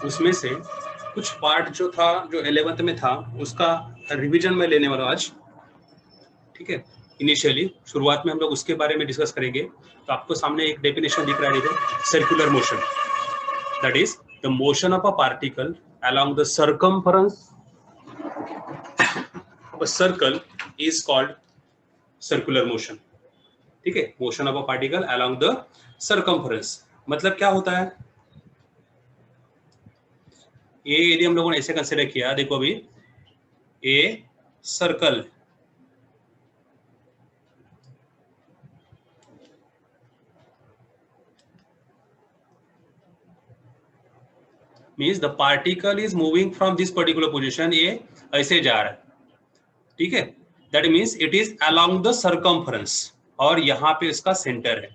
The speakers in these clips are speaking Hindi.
उसमें से कुछ पार्ट जो था, जो 11th में था, उसका रिवीजन में लेने वाला आज। ठीक है, इनिशियली शुरुआत में हम लोग उसके बारे में डिस्कस करेंगे। तो आपको सामने एक डेफिनेशन दिख रहा है, circular motion, that is the motion of a particle along the circumference of a circle is called circular motion। ठीक है, motion of a particle along the circumference मतलब क्या होता है? ये यदि हम लोगों ने ऐसे कंसिडर किया, देखो अभी a circle means the particle is moving from this particular position, ये ऐसे जा रहा है। ठीक है, that means it is along the circumference और यहाँ पे इसका सेंटर है।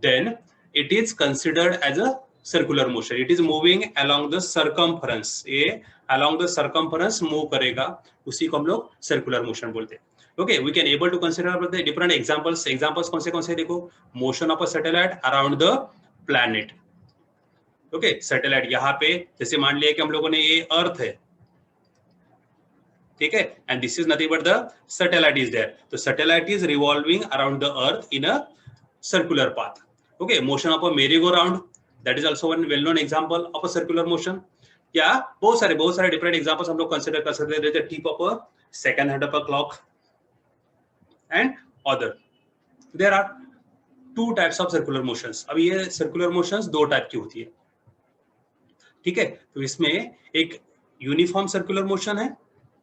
Then it is considered as a circular motion, it is moving along the circumference, ये अलोंग द सर्कमफरेंस मूव करेगा, उसी को हम लोग सर्कुलर मोशन बोलते हैं। Okay, we can able to consider the different examples कौन से देखो, motion of a satellite around the planet. Okay, satellite यहाँ पे जैसे मान लिया कि हम लोगों ने ये अर्थ है, ठीक है, and this is nothing but the satellite is there, तो satellite is revolving around the earth in a circular path. Okay, motion of a merry go round, that is also one well known example of a circular motion. या बहुत सारे डिफरेंट एग्जांपल्स हम लोग कंसीडर कर सकते हैं, जैसे tip of a second hand of a clock and other. There are two types of circular motions. अब ये सर्कुलर मोशंस दो टाइप की होती है। ठीक है, तो इसमें एक यूनिफॉर्म सर्कुलर मोशन है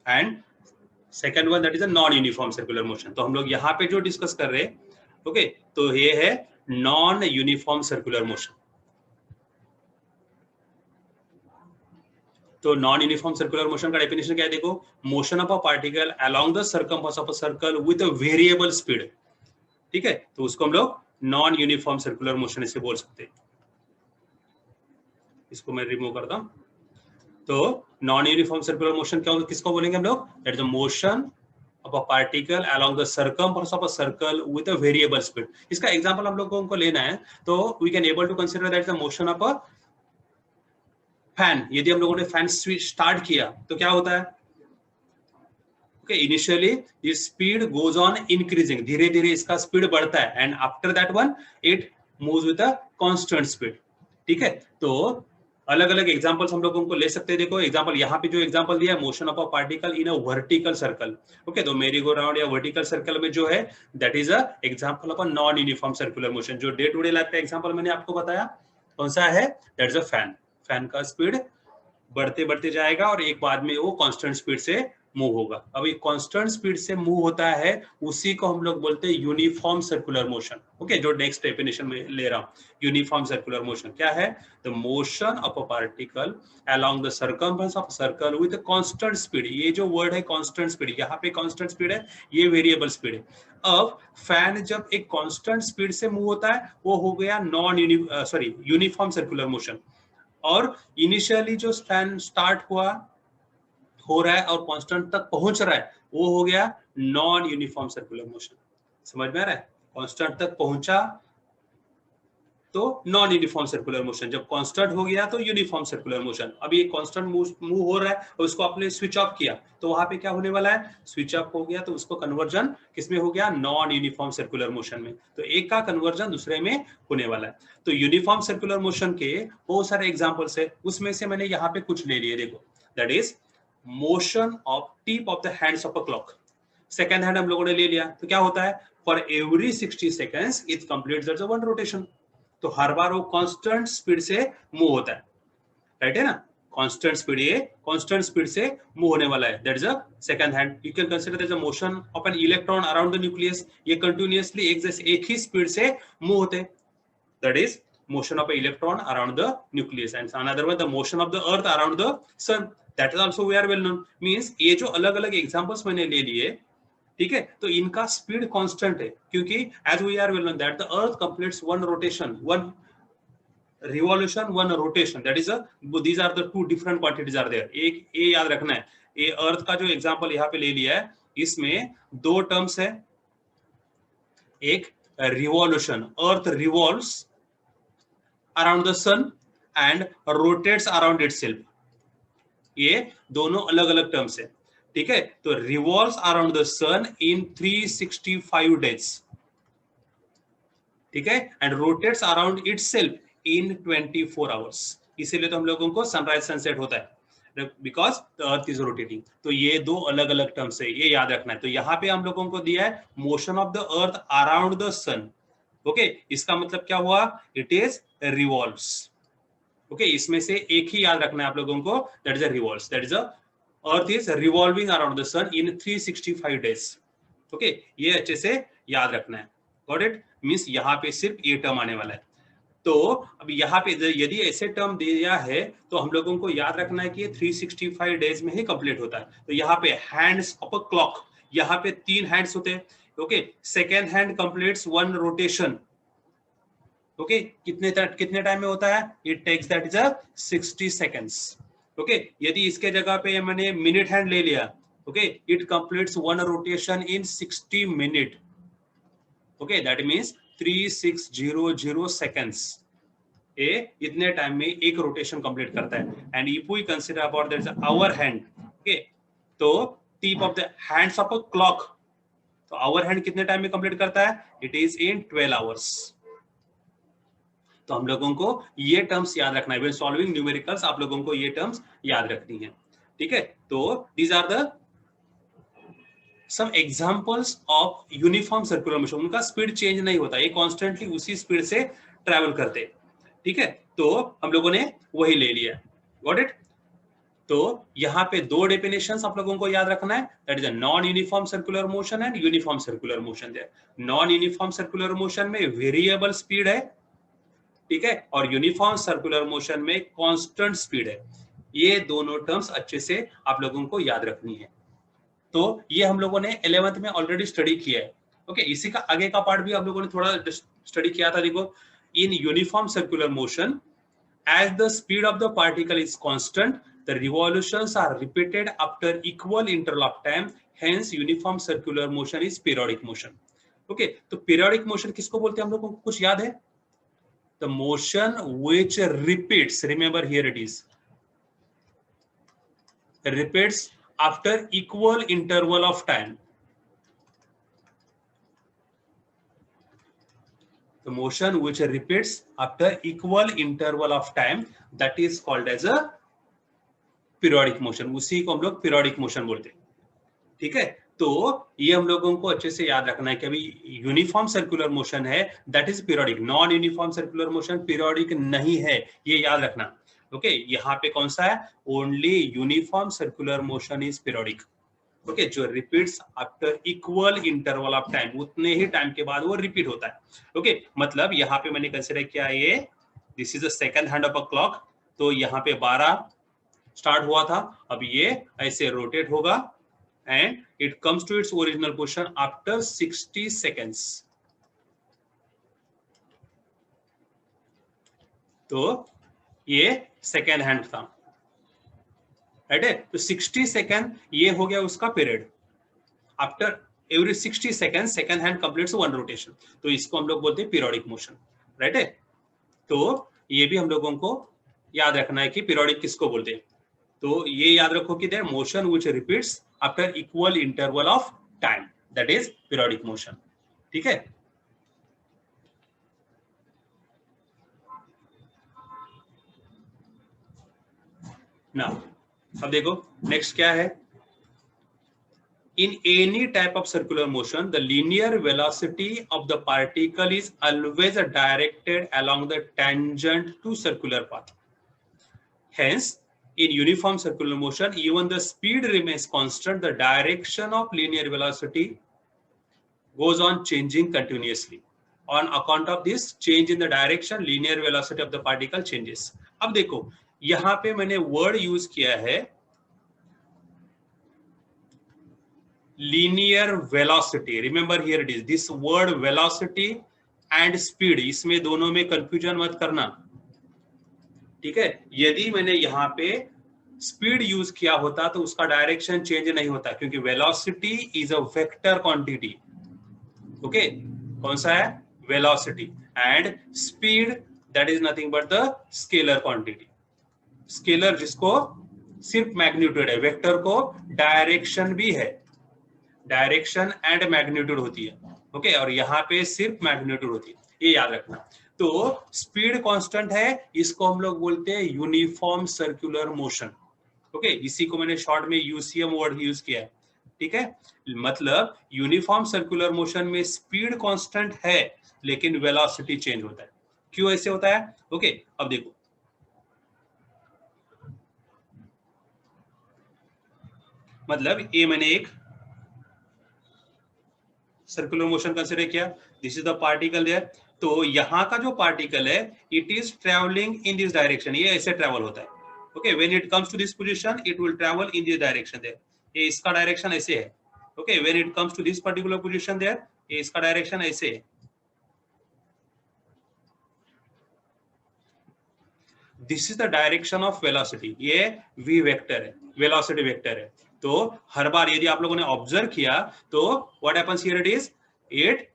and second one that is a non uniform circular motion. तो हम लोग यहाँ पे जो डिस्कस कर रहे हैं, ओके, तो ये है नॉन यूनिफॉर्म सर्कुलर मोशन। तो नॉन यूनिफॉर्म सर्कुलर मोशन का डेफिनेशन क्या है, देखो, motion of a particle along the circumference of a circle with a variable speed. ठीक है, तो उसको हम लोग नॉन यूनिफॉर्म सर्कुलर मोशन ऐसे बोल सकते हैं। इसको मैं रिमूव करता हूं। तो नॉन यूनिफॉर्म सर्कुलर मोशन क्या होगा, किसको बोलेंगे हम लोग, that is the motion of a particle along the circumference of a circle with a variable speed। इसका एग्जांपल हम लोगों को लेना है, तो we can able to consider that the motion of a fan। यदि हम लोगों ने फैन स्विच स्टार्ट किया तो क्या होता है, okay, initially this speed goes on increasing, धीरे धीरे इसका स्पीड बढ़ता है, and after that one it moves with a constant speed। ठीक है, तो अलग अलग एग्जांपल्स हम लोगों को ले सकते हैं। देखो एग्जांपल यहाँ पे जो एग्जांपल दिया है, motion of a particle in a vertical circle. Okay, तो मेरी गो राउंड या वर्टिकल सर्कल में जो है, that is a example of a non uniform circular motion. जो डे टू डे लाइफ का एग्जांपल मैंने आपको बताया कौन सा है, that is a fan. Fan का स्पीड बढ़ते बढ़ते जाएगा और एक बाद में वो कांस्टेंट स्पीड से मूव होगा। अब ये कांस्टेंट स्पीड से मूव होता है, उसी को हम लोग बोलते हैं यूनिफॉर्म सर्कुलर मोशन। ओके, जो नेक्स्ट डेफिनेशन में ले रहा हूं, यूनिफॉर्म सर्कुलर मोशन क्या है, the motion of a particle along the circumference of circle with constant speed. ये जो वर्ड है कांस्टेंट स्पीड, यहाँ पे कांस्टेंट स्पीड है, ये वेरिएबल स्पीड है। अब फैन जब एक कांस्टेंट स्पीड से मूव होता है, वो हो गया यूनिफॉर्म सर्कुलर मोशन। और इनिशियली जो फैन स्टार्ट हो रहा है और कांस्टेंट तक पहुंच रहा है, वो हो गया नॉन यूनिफॉर्म सर्कुलर मोशन। समझ में आ रहा है, कांस्टेंट तक पहुंचा तो नॉन यूनिफॉर्म सर्कुलर मोशन, जब कांस्टेंट हो गया तो यूनिफॉर्म सर्कुलर मोशन। अब ये कांस्टेंट मूव हो रहा है और उसको आपने स्विच ऑफ किया, तो वहां पे क्या होने वाला है, स्विच ऑफ हो गया तो उसको कन्वर्जन किसमें हो गया, नॉन यूनिफॉर्म सर्कुलर मोशन में। तो एक का कन्वर्जन दूसरे में होने वाला है। तो यूनिफॉर्म सर्कुलर मोशन के बहुत सारे एग्जाम्पल्स है, उसमें से मैंने यहाँ पे कुछ ले लिए। देखो, that is motion of tip of the hands of a clock. Second hand हम लोगों ने ले लिया, तो क्या होता है, for every 60 seconds it completes one rotation. तो हर बार वो कांस्टेंट स्पीड से मूव होता है, राइट है ना, कांस्टेंट स्पीड, ये कांस्टेंट स्पीड से मूव होने वाला है, that is a second hand. You can consider that the motion of an electron around the nucleus, ये कंटिन्यूअसली एक ही स्पीड से मूव होते हैं, that is motion of an electron around the nucleus। and another one, the motion of the earth around the sun, that is also we are well known। means ये जो अलग अलग एग्जांपल्स मैंने ले लिए, ठीक है, तो इनका स्पीड कांस्टेंट है, क्योंकि as we are well known that the earth completes one rotation, one revolution, one rotation, that is these are the two different quantities are there. एक ये याद रखना है, ये अर्थ का जो एग्जांपल यहाँ पे ले लिया है, इसमें दो टर्म्स है, एक revolution, earth revolves around the sun, and rotates around itself. ये दोनों अलग अलग टर्म्स है, ठीक है। तो revolves around the sun in 365 days, ठीक है, and rotates around itself in 24 hours. इसीलिए तो हम लोगों को सनराइज सनसेट होता है, because the earth is rotating. तो ये दो अलग अलग टर्म्स है, ये याद रखना है। तो यहाँ पे हम लोगों को दिया है motion of the earth around the sun, okay. इसका मतलब क्या हुआ, इट इज रिवॉल्व्स, ओके। इसमें से एक ही याद रखना है आप लोगों को, that is a revolves, that is a earth is revolving around the sun in 365 days, okay. ये अच्छे से याद रखना है, गॉट इट। मींस यहाँ पे सिर्फ ये टर्म आने वाला है। तो अब यहाँ पे यदि ऐसे टर्म दिया है तो हम लोगों को याद रखना है कि ये 365 डेज में ही कंप्लीट होता है। तो यहाँ पे हैंड्स ऑफ अ क्लॉक, यहाँ पे 3 हैंड्स होते हैं, okay. Second hand completes 1 rotation, okay. कितने टाइम में होता है, it takes that is 60 seconds, okay. यदि इसके जगह पे मैंने मिनट हैंड ले लिया, okay, it completes 1 rotation in 60 minute, okay. That means 3600 seconds, ये इतने टाइम में एक रोटेशन कंप्लीट करता है। And if we consider about that is hour hand, okay, तो tip of the hands of a clock, तो आवर हैंड कितने टाइम में कंप्लीट करता है, इट इज इन 12 आवर्स। तो हम लोगों को ये टर्म्स याद रखना है, व्हेन सॉल्विंग न्यूमेरिकल्स आप लोगों को ये टर्म्स याद रखनी है, ठीक है। तो these are the some examples of uniform circular motion. उनका स्पीड चेंज नहीं होता, ये कॉन्स्टेंटली उसी स्पीड से ट्रैवल करते, ठीक है। तो हम लोगों ने वही ले लिया, गॉट इट। तो यहाँ पे 2 डेफिनेशंस आप लोगों को याद रखना है, that is a non uniform circular motion and uniform circular motion. Non uniform circular motion में वेरिएबल स्पीड है, ठीक है, और यूनिफॉर्म सर्कुलर मोशन में कांस्टेंट स्पीड है। ये दोनों टर्म्स अच्छे से आप लोगों को याद रखनी है। तो ये हम लोगों ने 11th में ऑलरेडी स्टडी किया है, ओके। इसी का आगे का पार्ट भी आप लोगों ने थोड़ा स्टडी किया था। देखो, इन uniform circular motion as the speed of the particle is constant, the revolutions are repeated after equal interval of time, hence uniform circular motion is periodic motion, okay। तो periodic motion किसको बोलते हैं हम लोगों को कुछ याद है, the motion which repeats, remember here it is repeats after equal interval of time, the motion which repeats after equal interval of time, that is called as a periodic motion। उसी को हम लोग periodic motion बोलते हैं, ठीक है। तो ये हम लोगों को अच्छे से याद रखना है कि अभी यूनिफॉर्म सर्कुलर मोशन है, that is periodic. Non uniform circular motion periodic नहीं है, ये याद रखना, ओके। यहाँ पे कौन सा है, only uniform circular motion is periodic, okay, जो repeats after equal interval of time, उतने ही टाइम के बाद वो रिपीट होता है, ओके। मतलब यहाँ पे मैंने कंसिडर किया ये, this is the second hand of a clock, तो यहाँ पे 12 स्टार्ट हुआ था, अब ये ऐसे रोटेट होगा and it comes to its original position after 60 seconds। तो ये सेकेंड हैंड था, राइट है। तो 60 सेकेंड ये हो गया उसका period. After every 60 second second hand completes 1 rotation, तो इसको हम लोग बोलते हैं पीरियोडिक मोशन, राइट है। तो ये भी हम लोगों को याद रखना है कि पीरियोडिक किसको बोलते हैं। तो ये याद रखो कि there motion which repeats after equal interval of time, that is periodic motion, ठीक है। ना अब देखो नेक्स्ट क्या है, in any type of circular motion the linear velocity of the particle is always directed along the tangent to circular path, hence in uniform circular motion even the speed remains constant, the direction of linear velocity goes on changing continuously, on account of this change in the direction linear velocity of the particle changes। अब देखो यहाँ पे मैंने वर्ड यूज किया है linear velocity, remember here it is this word velocity and speed, इसमें दोनों में कंफ्यूजन मत करना, ठीक है। यदि मैंने यहाँ पे स्पीड यूज किया होता तो उसका डायरेक्शन चेंज नहीं होता, क्योंकि velocity is a vector quantity, okay. कौन सा है, velocity, and speed that is nothing but the scalar quantity. Scalar जिसको सिर्फ मैग्नीट्यूड है, वेक्टर को डायरेक्शन भी है, डायरेक्शन एंड मैग्नीट्यूड होती है, ओके, और यहाँ पे सिर्फ मैग्नीट्यूड होती है, ये याद रखना। तो स्पीड कांस्टेंट है, इसको हम लोग बोलते हैं यूनिफॉर्म सर्कुलर मोशन, ओके, इसी को मैंने शॉर्ट में यूसीएम वर्ड यूज किया है, ठीक है। मतलब यूनिफॉर्म सर्कुलर मोशन में स्पीड कांस्टेंट है लेकिन वेलोसिटी चेंज होता है। क्यों ऐसे होता है? ओके, अब देखो, मतलब ये मैंने एक सर्कुलर मोशन कंसिडर किया, this is the particle there, तो यहाँ का जो पार्टिकल है it is travelling in this direction, ये ऐसे ट्रेवल होता है, okay, when it comes to this position it will travel in this direction there, ये इसका डायरेक्शन ऐसे है, okay, when it comes to this particular position there, ये इसका डायरेक्शन ऐसे है। This is the direction of velocity, ये v वेक्टर है, वेलोसिटी वेक्टर है। तो हर बार यदि आप लोगों ने ऑब्जर्व किया तो what happens here, it is it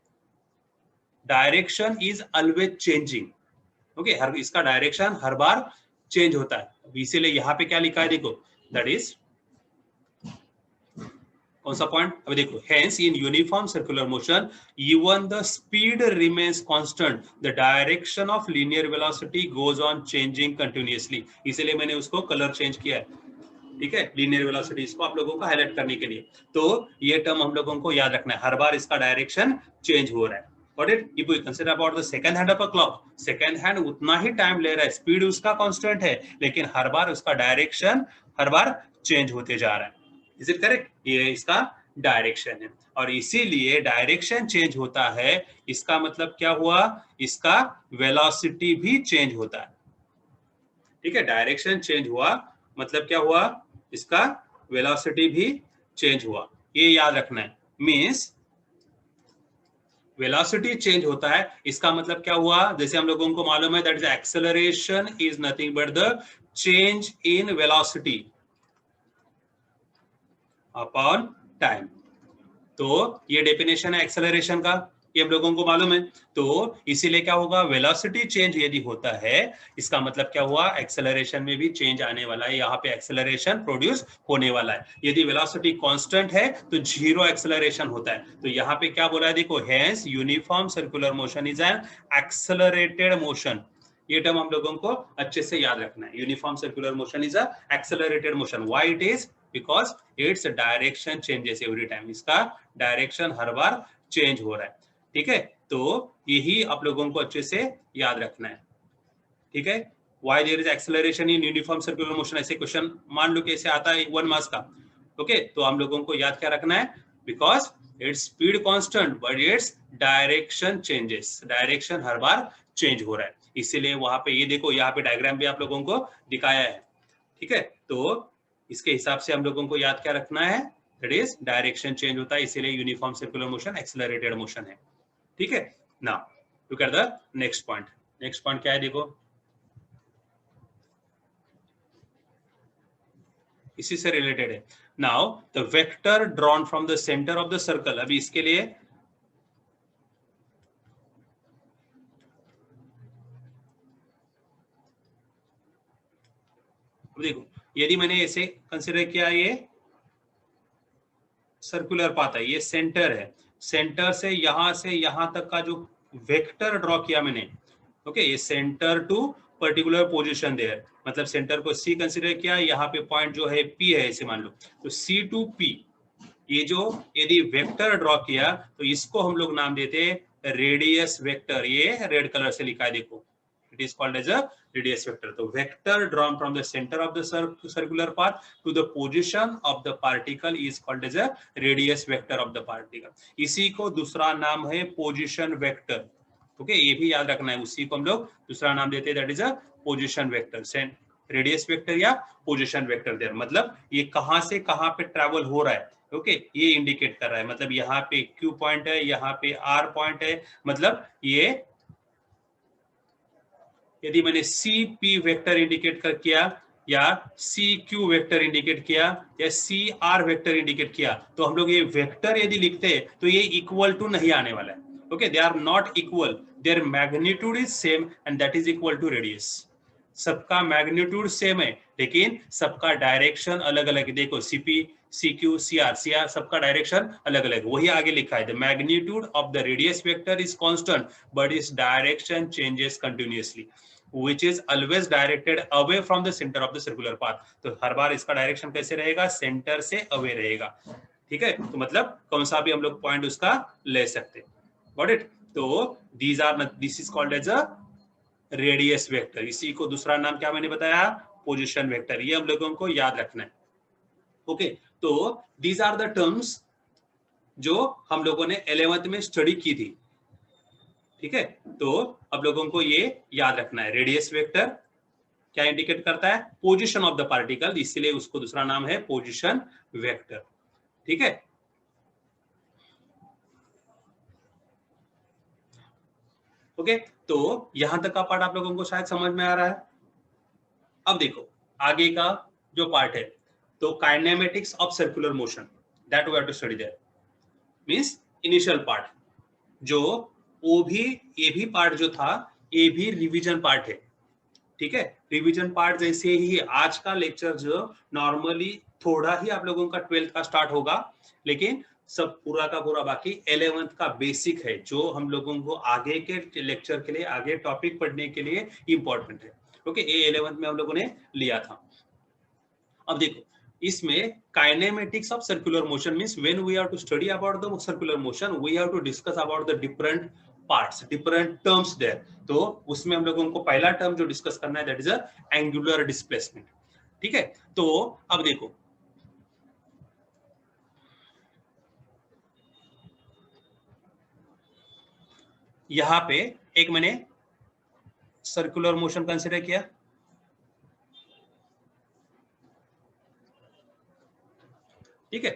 direction is always changing, okay, हर इसका डायरेक्शन हर बार चेंज होता है, इसीलिए यहाँ पे क्या लिखा है देखो, दैट इज कौन सा पॉइंट, अभी देखो, hence in uniform circular motion even the speed remains constant, the direction of linear velocity goes on changing continuously, इसीलिए मैंने उसको कलर चेंज किया है, ठीक है, लीनियर वेलोसिटी, इसको आप लोगों को हाईलाइट करने के लिए। तो ये टर्म हम लोगों को याद रखना है, हर बार इसका डायरेक्शन चेंज हो रहा है। Got it? If we consider about the second hand of a clock, second hand उतना ही टाइम ले रहा है, स्पीड उसका कांस्टेंट है, लेकिन हर बार उसका डायरेक्शन हर बार चेंज होते जा रहा है। Is it correct? ये इसका डायरेक्शन है, और इसीलिए डायरेक्शन चेंज होता है, इसका मतलब क्या हुआ, इसका वेलोसिटी भी चेंज होता है, ठीक है, डायरेक्शन चेंज हुआ मतलब क्या हुआ, इसका वेलोसिटी भी चेंज हुआ, ये याद रखना है। मींस वेलोसिटी चेंज होता है, इसका मतलब क्या हुआ, जैसे हम लोगों को मालूम है that is acceleration is nothing but the change in velocity upon time. तो ये डेफिनेशन है एक्सेलरेशन का, ये हम लोगों को मालूम है। तो इसीलिए क्या होगा, वेलोसिटी चेंज यदि होता है, इसका मतलब क्या हुआ, एक्सेलरेशन में भी चेंज आने वाला है, यहाँ पे एक्सेलरेशन प्रोड्यूस होने वाला है। यदि वेलोसिटी कांस्टेंट है तो जीरो एक्सेलरेशन होता है। तो यहाँ पे क्या बोला है देखो, hence uniform circular motion is an accelerated motion, ये टर्म हम लोगों को अच्छे से याद रखना है, uniform circular motion is a accelerated motion. Why it is, because its direction changes every time, इसका डायरेक्शन हर बार चेंज हो रहा है, ठीक है। तो यही आप लोगों को अच्छे से याद रखना है, ठीक है। Why there is acceleration in uniform circular motion, ऐसे क्वेश्चन मान लो कैसे आता है 1 मार्क्स का, ओके, तो हम लोगों को याद क्या रखना है, because its speed constant but its direction changes, direction her bar change हो रहा है, इसीलिए वहां पे ये देखो, यहाँ पे डायग्राम भी आप लोगों को दिखाया है, ठीक है। तो इसके हिसाब से हम लोगों को याद क्या रखना है, दैट इज डायरेक्शन चेंज होता है, इसीलिए uniform circular motion accelerated motion है, ठीक है। Now look at the next point, next point क्या है देखो, इसी से रिलेटेड है। Now the vector drawn from the centre of the circle, अभी इसके लिए देखो, यदि मैंने ऐसे कंसिडर किया, ये सर्कुलर पाथ है, ये सेंटर है, सेंटर से यहां तक का जो वेक्टर ड्रॉ किया मैंने, ओके, ये centre to particular position there, मतलब सेंटर को सी कंसिडर किया, यहाँ पे पॉइंट जो है पी है ऐसे मान लो, तो सी टू पी, ये जो यदि वेक्टर ड्रॉ किया तो इसको हम लोग नाम देते हैं रेडियस वेक्टर, ये रेड कलर से लिखा है देखो, it is called as a radius vector. So vector drawn from the center of the circular path to the position of the particle is called as a radius vector of the particle. इसी को दूसरा नाम है position vector, ओके, ये भी याद रखना है, उसी को हम लोग दूसरा नाम देते हैं, that is a position vector, radius vector या पोजीशन वेक्टर देयर, मतलब ये कहां से कहां पे ट्रैवल हो रहा है, ओके, ये इंडिकेट कर रहा है, मतलब यहाँ पे Q पॉइंट है, यहाँ पे R पॉइंट है, मतलब ये यदि मैंने सी पी वेक्टर इंडिकेट कर किया या सी क्यू वेक्टर इंडिकेट किया या सी आर वेक्टर इंडिकेट किया, तो हम लोग ये वेक्टर यदि लिखते हैं तो ये इक्वल टू नहीं आने वाला है, Okay, they are not equal, their magnitude is same and that is equal to radius. सबका मैग्नीट्यूड सेम है लेकिन सबका डायरेक्शन अलग अलग है. देखो सीपी, सीक्यू, सीआर, सीआर सबका डायरेक्शन अलग अलग. वही आगे लिखा है, the magnitude of the radius vector is constant but its direction changes continuously which is always directed away from the center of the circular path. तो हर बार इसका डायरेक्शन कैसे रहेगा, सेंटर से अवे रहेगा. ठीक है, तो मतलब कौन सा भी हम लोग पॉइंट उसका ले सकते. Got it. तो this is called as a radius vector. इसी को दूसरा नाम क्या मैंने बताया, पोजीशन वेक्टर. ये हम लोगों को याद रखना है. ओके, तो दीज आर द टर्म्स जो हम लोगों ने 11th में स्टडी की थी. ठीक है, तो अब लोगों को ये याद रखना है. रेडियस वेक्टर क्या इंडिकेट करता है, पोजीशन ऑफ द पार्टिकल, इसलिए उसको दूसरा नाम है पोजीशन वेक्टर. ठीक है, ओके. तो यहां तक का पार्ट आप लोगों को शायद समझ में आ रहा है. अब देखो आगे का जो पार्ट है, तो kinematics of circular motion, that we have to study there. Means initial part, जो वो भी ये भी पार्ट जो था, ये भी रिवीजन पार्ट है. ठीक है, रिवीजन पार्ट जैसे ही आज का लेक्चर जो नॉर्मली थोड़ा ही आप लोगों का 12th का स्टार्ट होगा, लेकिन सब पूरा का पूरा बाकी 11th का बेसिक है, जो हम लोगों को आगे के लेक्चर के लिए, आगे टॉपिक पढ़ने के लिए इंपॉर्टेंट है. ओके, ये 11th में हम लोगों ने लिया था. अब देखो इसमें kinematics of circular motion means when we have to study about the circular motion, we have to discuss about the different parts, different terms there. तो उसमें हम लोगों को पहला टर्म जो डिस्कस करना है, that is a angular displacement. ठीक है, तो अब देखो यहां पे एक मैंने सर्कुलर मोशन कंसीडर किया. ठीक है,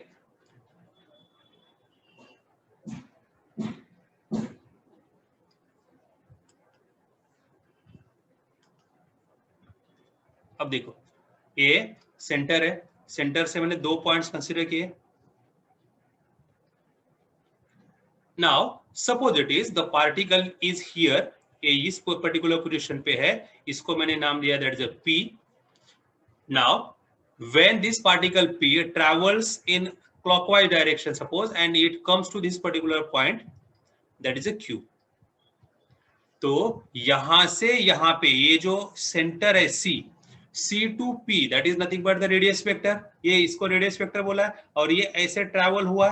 अब देखो ये सेंटर है, सेंटर से मैंने 2 पॉइंट्स कंसीडर किए. Now suppose it is the particle is here, ये इस पर्टिकुलर पोजीशन पे है, इसको मैंने नाम दिया that is a P. Now when this particle p travels in clockwise direction suppose and it comes to this particular point, that is a q. तो यहां से यहां पे ये जो सेंटर है c to p, that is nothing but the radius vector. ये इसको रेडियस वेक्टर बोला है और ये ऐसे ट्रैवल हुआ.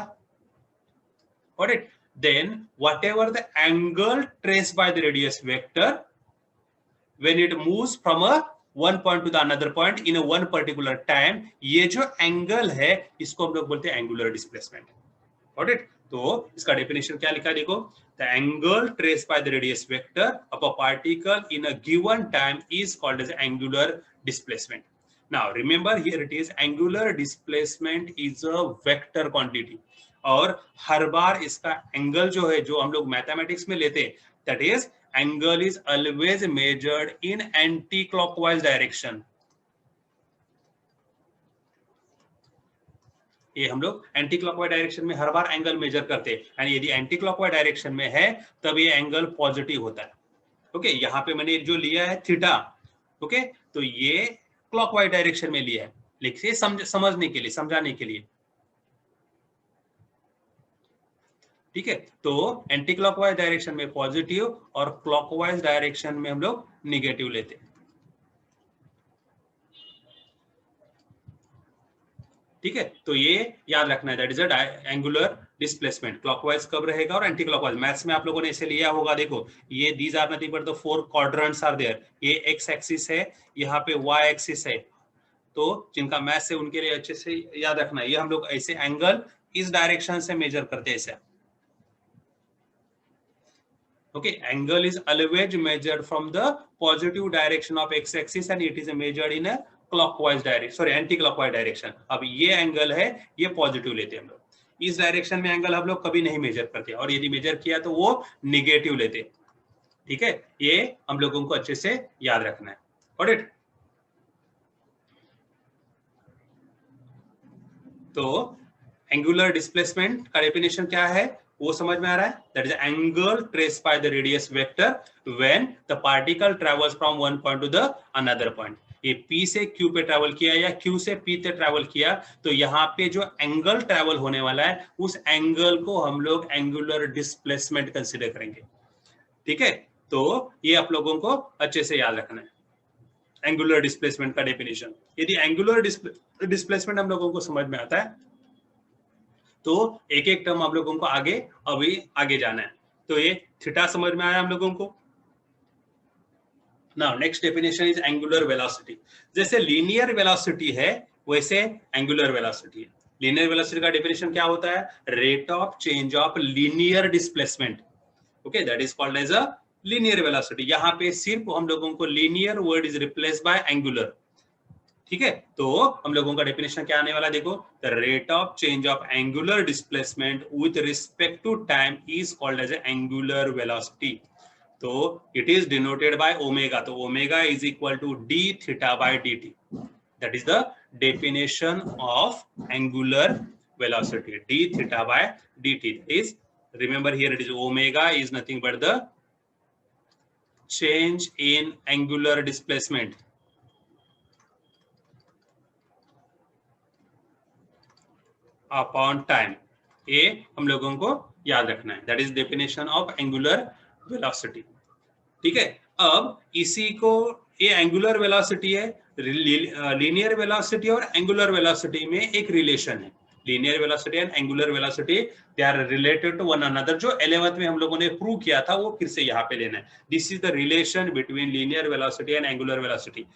got it? Then whatever the angle traced by the radius vector when it moves from a one point to the another point in a one particular time, ये जो एंगल है इसको हम लोग बोलते हैं एंगुलर डिस्प्लेसमेंट. Got it? तो इसका डेफिनेशन क्या लिखा है देखो, the angle traced by the radius vector of a particle in a given time is called as angular displacement. Now remember here it is angular displacement is a vector quantity, और हर बार इसका एंगल जो है, जो हम लोग मैथमेटिक्स में लेते हैं, that is angle is always measured in anti-clockwise direction. ये हम लोग एंटी क्लॉकवाइज डायरेक्शन में हर बार एंगल मेजर करते हैं, यानी यदि एंटी क्लॉकवाइज डायरेक्शन में है तब ये एंगल पॉजिटिव होता है. ओके, यहाँ पे मैंने जो लिया है थीटा. ओके, तो ये क्लॉकवाइज डायरेक्शन में लिया है, लिखिए समझने के लिए, समझाने के लिए. ठीक है, तो एंटी क्लॉकवाइज डायरेक्शन में पॉजिटिव और क्लॉकवाइज डायरेक्शन में हम लोग निगेटिव लेते हैं. ठीक है, तो ये याद रखना है, that is a angular displacement. Clockwise कब रहेगा और एंटी क्लॉकवाइज. मैथ्स में आप लोगों ने इसे लिया होगा. देखो ये these are nothing but the 4 quadrants are there. ये एक्स एक्सिस है, यहाँ पे वाई एक्सिस है. तो जिनका मैथ्स है उनके लिए अच्छे से याद रखना है, ये हम लोग ऐसे एंगल इस डायरेक्शन से मेजर करते हैं ऐसे. Okay, angle is always measured from the positive direction of x-axis and it is measured in a clockwise direction, sorry anti-clockwise direction. अब ये एंगल है, ये पॉजिटिव लेते हैं हम लोग. इस डायरेक्शन में एंगल हम लोग कभी नहीं मेजर करते, और यदि मेजर किया तो वो निगेटिव लेते हैं. ठीक है, ये हम लोगों को अच्छे से याद रखना है. Got it? तो एंगुलर डिस्प्लेसमेंट का डेफिनेशन क्या है, वो समझ में आ रहा है? That is angle trace bye the radius vector when the particle travels from one point two the another point. ये P से Q पे ट्रेवल किया या Q से P पे ट्रेवल किया, तो यहाँ पे जो एंगल ट्रेवल होने वाला है उस एंगल को हम लोग एंगुलर डिस्प्लेसमेंट कंसीडर करेंगे। ठीक है, तो ये आप लोगों को अच्छे से याद रखना है एंगुलर डिस्प्लेसमेंट का डेफिनेशन। यदि एंगुलर डिस्प्लेसमेंट हम लोगों को समझ में आता है तो एक एक टर्म आप लोगों को आगे जाना है। तो ये थीटा समझ में आया हम लोगों को। Now next definition is angular velocity. जैसे लीनियर वेलोसिटी है वैसे एंगुलर वेलोसिटी है। लीनियर वेलोसिटी का डेफिनेशन क्या होता है? Rate of change of linear displacement. Okay, that is called as a linear velocity. यहाँ पे सिर्फ हम लोगों को linear word is replace by angular. ठीक है, तो हम लोगों का डेफिनेशन क्या आने वाला है? देखो, the rate of change of angular displacement with respect to time is called as angular velocity. तो it is denoted by omega. तो omega is equal to d theta by dt। That is the definition of angular velocity, d theta by dt। Is remember here it is omega is nothing but the change in angular displacement upon time। ये हम लोगों को याद रखना है। That is definition of angular velocity. ठीक है, अब इसी को, ये एंगुलर वेलोसिटी है, लीनियर वेलोसिटी और एंगुलर वेलोसिटी में एक रिलेशन है। Linear velocity and angular velocity they are related to one another. जो 11th में हम लोगों ने प्रूव किया था वो फिर से यहाँ पे लेना है। This is the relation between linear velocity and angular velocity.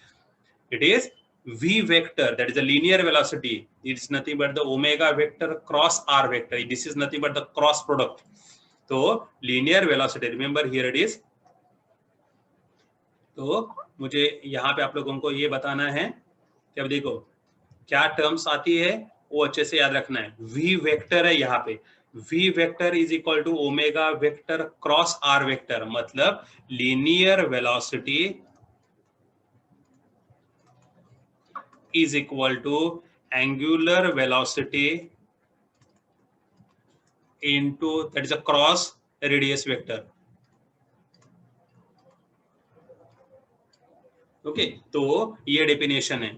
It is v vector, that is the linear velocity, it is nothing but the omega vector cross r vector. This is nothing but the cross product. So linear velocity, remember here it is। तो मुझे यहाँ पे आप लोगों को ये बताना है कि अब देखो क्या टर्म्स आती है वो अच्छे से याद रखना है। v वेक्टर है यहाँ पे, v vector is equal to omega vector cross r vector. मतलब linear velocity is equal to angular velocity into, that is a cross radius vector। Okay, तो ये डेफिनेशन है।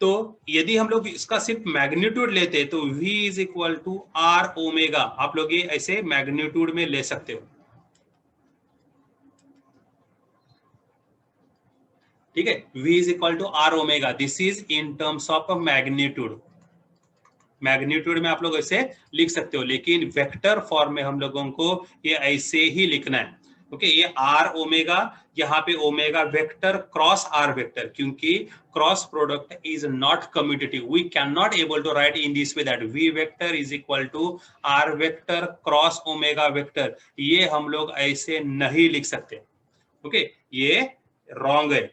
तो यदि हम लोग इसका सिर्फ मैग्नीट्यूड लेते तो v is equal to are omega. आप लोग ये ऐसे मैग्नीट्यूड में ले सकते हो। ठीक है, v is equal to are omega. This is in terms of magnitude. Magnitude में आप लोग ऐसे लिख सकते हो, लेकिन वेक्टर फॉर्म में हम लोगों को ये ऐसे ही लिखना है। ओके, ये आर ओमेगा, यहाँ पे omega vector cross r vector, क्योंकि cross product is not commutative. We can not able to write in this way that v vector is equal to r vector cross omega vector. ये हम लोग ऐसे नहीं लिख सकते। ओके, ये रॉन्ग है,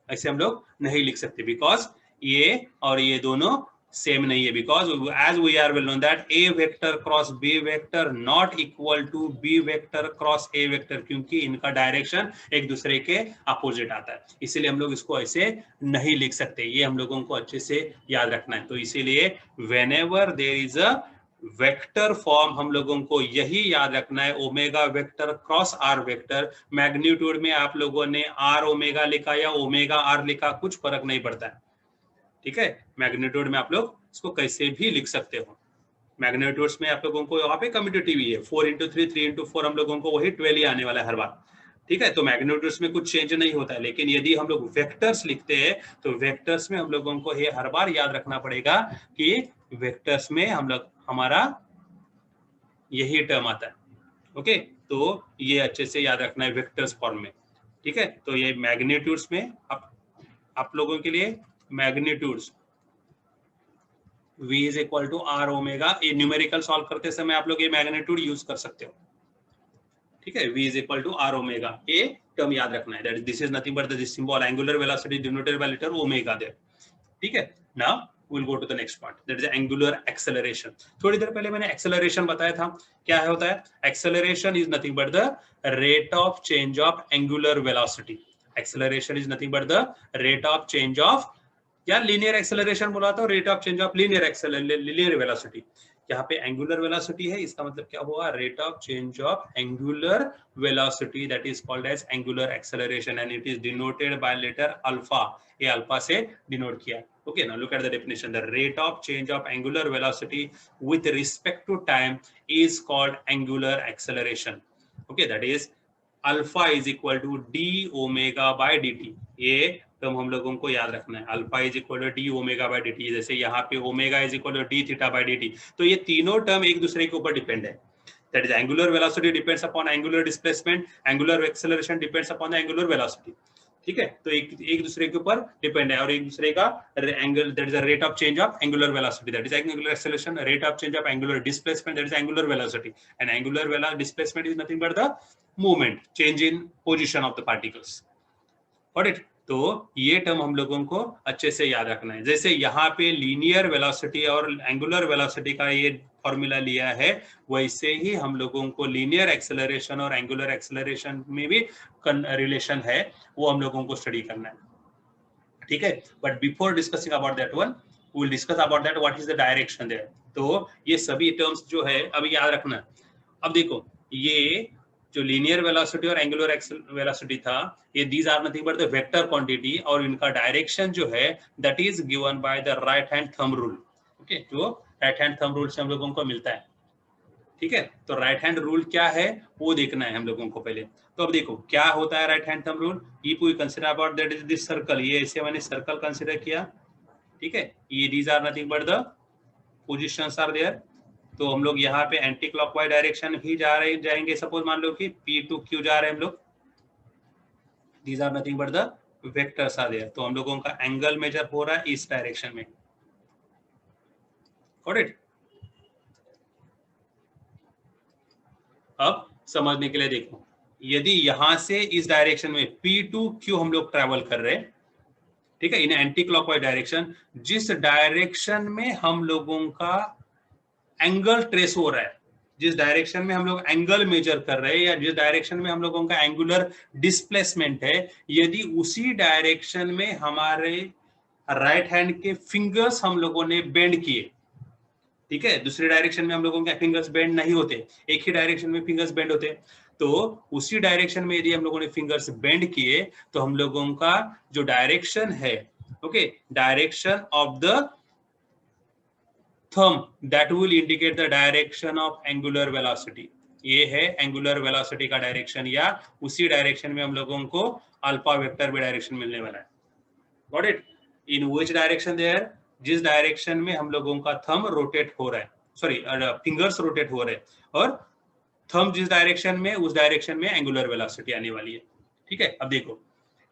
ऐसे हम लोग नहीं लिख सकते, बिकॉज ये और ये दोनों सेम नहीं है। Because as we are well known that a vector cross b vector not equal to b vector cross a vector, क्योंकि इनका डायरेक्शन एक दूसरे के अपोजिट आता है। इसीलिए हम लोग इसको ऐसे नहीं लिख सकते। ये हम लोगों को अच्छे से याद रखना है। तो इसीलिए whenever there is a vector form हम लोगों को यही याद रखना है, omega vector cross r vector. Magnitude में आप लोगों ने आर ओमेगा लिखा या ओमेगा आर लिखा, कुछ फर्क नहीं पड़ता है। ठीक है, मैग्नीट्यूड में आप लोग इसको कैसे भी लिख सकते हो। मैग्नीट्यूड्स में आप लोगों को यहाँ पे कम्यूटेटिव ही है, 4 into 3 3 into 4 हम लोगों को वही 12 ही आने वाला है हर बार। ठीक है, तो मैग्नीट्यूड्स में कुछ चेंज नहीं होता है। लेकिन यदि हम लोग वेक्टर्स लिखते हैं तो वेक्टर्स में हम लोगों को ये हर बार याद रखना पड़ेगा कि वेक्टर्स में हम लोग हमारा यही टर्म आता है। ओके, तो ये अच्छे से याद रखना है वेक्टर्स फॉर्म में। ठीक है, तो ये मैग्नीट्यूड्स में आप लोगों के लिए magnitudes v is equal to are omega, ये न्यूमेरिकल सॉल्व करते समय आप लोग ये मैग्नीट्यूड यूज कर सकते हो। ठीक है, v is equal to are omega, ये टर्म याद रखना है। That this is nothing but the symbol angular velocity denoted by letter omega there. ठीक है, now we'll go to the next part, that is angular acceleration। थोड़ी देर पहले मैंने acceleration बताया था, क्या होता है? acceleration is nothing but the rate of change of angular velocity। acceleration is nothing but the rate of change of, या linear acceleration बोला तो rate of change of linear velocity। यहाँ पे एंगुलर वेलोसिटी है, इसका मतलब क्या हुआ, rate of change of angular velocity, that is called as angular acceleration and it is denoted by letter alpha, ये अल्फा से डिनोट किया। Okay, now look at the definition. The rate of change of angular velocity with respect to time is called angular acceleration. Okay, that is alpha is equal to d omega by dt. ये टर्म हम लोगों को याद रखना है, alpha is equal to d omega by dt, जैसे यहाँ पे omega is equal to d theta by dt, तो ये तीनों टर्म एक दूसरे के ऊपर डिपेंड है। That is angular velocity depends upon angular displacement, angular acceleration depends upon the angular velocity. ठीक है, तो एक दूसरे के ऊपर डिपेंड है, और एक दूसरे का angle, that is the rate of change of angular velocity, that is angular acceleration, rate of change of angular displacement, that is angular velocity, and angular displacement is nothing but the movement, change in position of the particles. Got it? तो ये टर्म हम लोगों को अच्छे से याद रखना है। जैसे यहाँ पे लीनियर वेलोसिटी और एंगुलर वेलोसिटी का ये फॉर्मूला लिया है, वैसे ही हम लोगों को लीनियर एक्सेलरेशन और एंगुलर एक्सेलरेशन में भी रिलेशन है, वो हम लोगों को स्टडी करना है। ठीक है, but before discussing about that one, we will discuss about that what is the direction there. तो ये सभी टर्म्स जो है अभी याद रखना है। अब देखो, ये जो लीनियर वेलोसिटी और एंगुलर वेलोसिटी था, ये these are nothing but the vector quantity, और इनका डायरेक्शन जो है that is given by the right hand thumb rule. Okay, जो राइट हैंड थंब रूल से हम लोगों को मिलता है। ठीक है, तो राइट हैंड रूल क्या है वो देखना है हम लोगों को पहले। तो अब देखो क्या होता है right hand thumb rule. If we consider about that is this circle, ये ऐसे मैंने सर्कल कंसीडर किया। ठीक है, ये these are nothing but the positions are there. तो हम लोग यहाँ पे एंटी क्लॉकवाइज डायरेक्शन भी जाएंगे। सपोज मान लो कि P to Q जा रहे हैं हम लोग, these are nothing but the vectors are there. तो हम लोगों का एंगल मेजर हो रहा है इस डायरेक्शन में। Got it? अब समझने के लिए देखो, यदि यहां से इस डायरेक्शन में P to Q हम लोग ट्रेवल कर रहे हैं, ठीक है, इन एंटी क्लॉकवाइज डायरेक्शन, जिस डायरेक्शन में हम लोगों का एंगल ट्रेस हो रहा है, जिस डायरेक्शन में हम लोग एंगल मेजर कर रहे हैं, या जिस डायरेक्शन में हम लोगों का एंगुलर डिस्प्लेसमेंट है, यदि उसी डायरेक्शन में हमारे राइट हैंड के फिंगर्स हम लोगों ने बेंड किए, ठीक है, दूसरे डायरेक्शन में हम लोगों के फिंगर्स बेंड नहीं होते, एक ही डायरेक्शन में फिंगर्स बेंड होते, तो उसी डायरेक्शन में यदि हम लोगों ने फिंगर्स बेंड किए, तो हम लोगों का जो डायरेक्शन है, okay, direction of the thumb that will indicate the direction of angular velocity, ये है एंगुलर वेलोसिटी का डायरेक्शन, या उसी डायरेक्शन में हम लोगों को अल्फा वेक्टर भी डायरेक्शन मिलने वाला है। Got it? In which direction there, जिस डायरेक्शन में हम लोगों का थंब रोटेट हो रहा है, सॉरी फिंगर्स रोटेट हो रहे हैं, और थंब जिस डायरेक्शन में, उस डायरेक्शन में एंगुलर वेलोसिटी आने वाली है। ठीक है, अब देखो,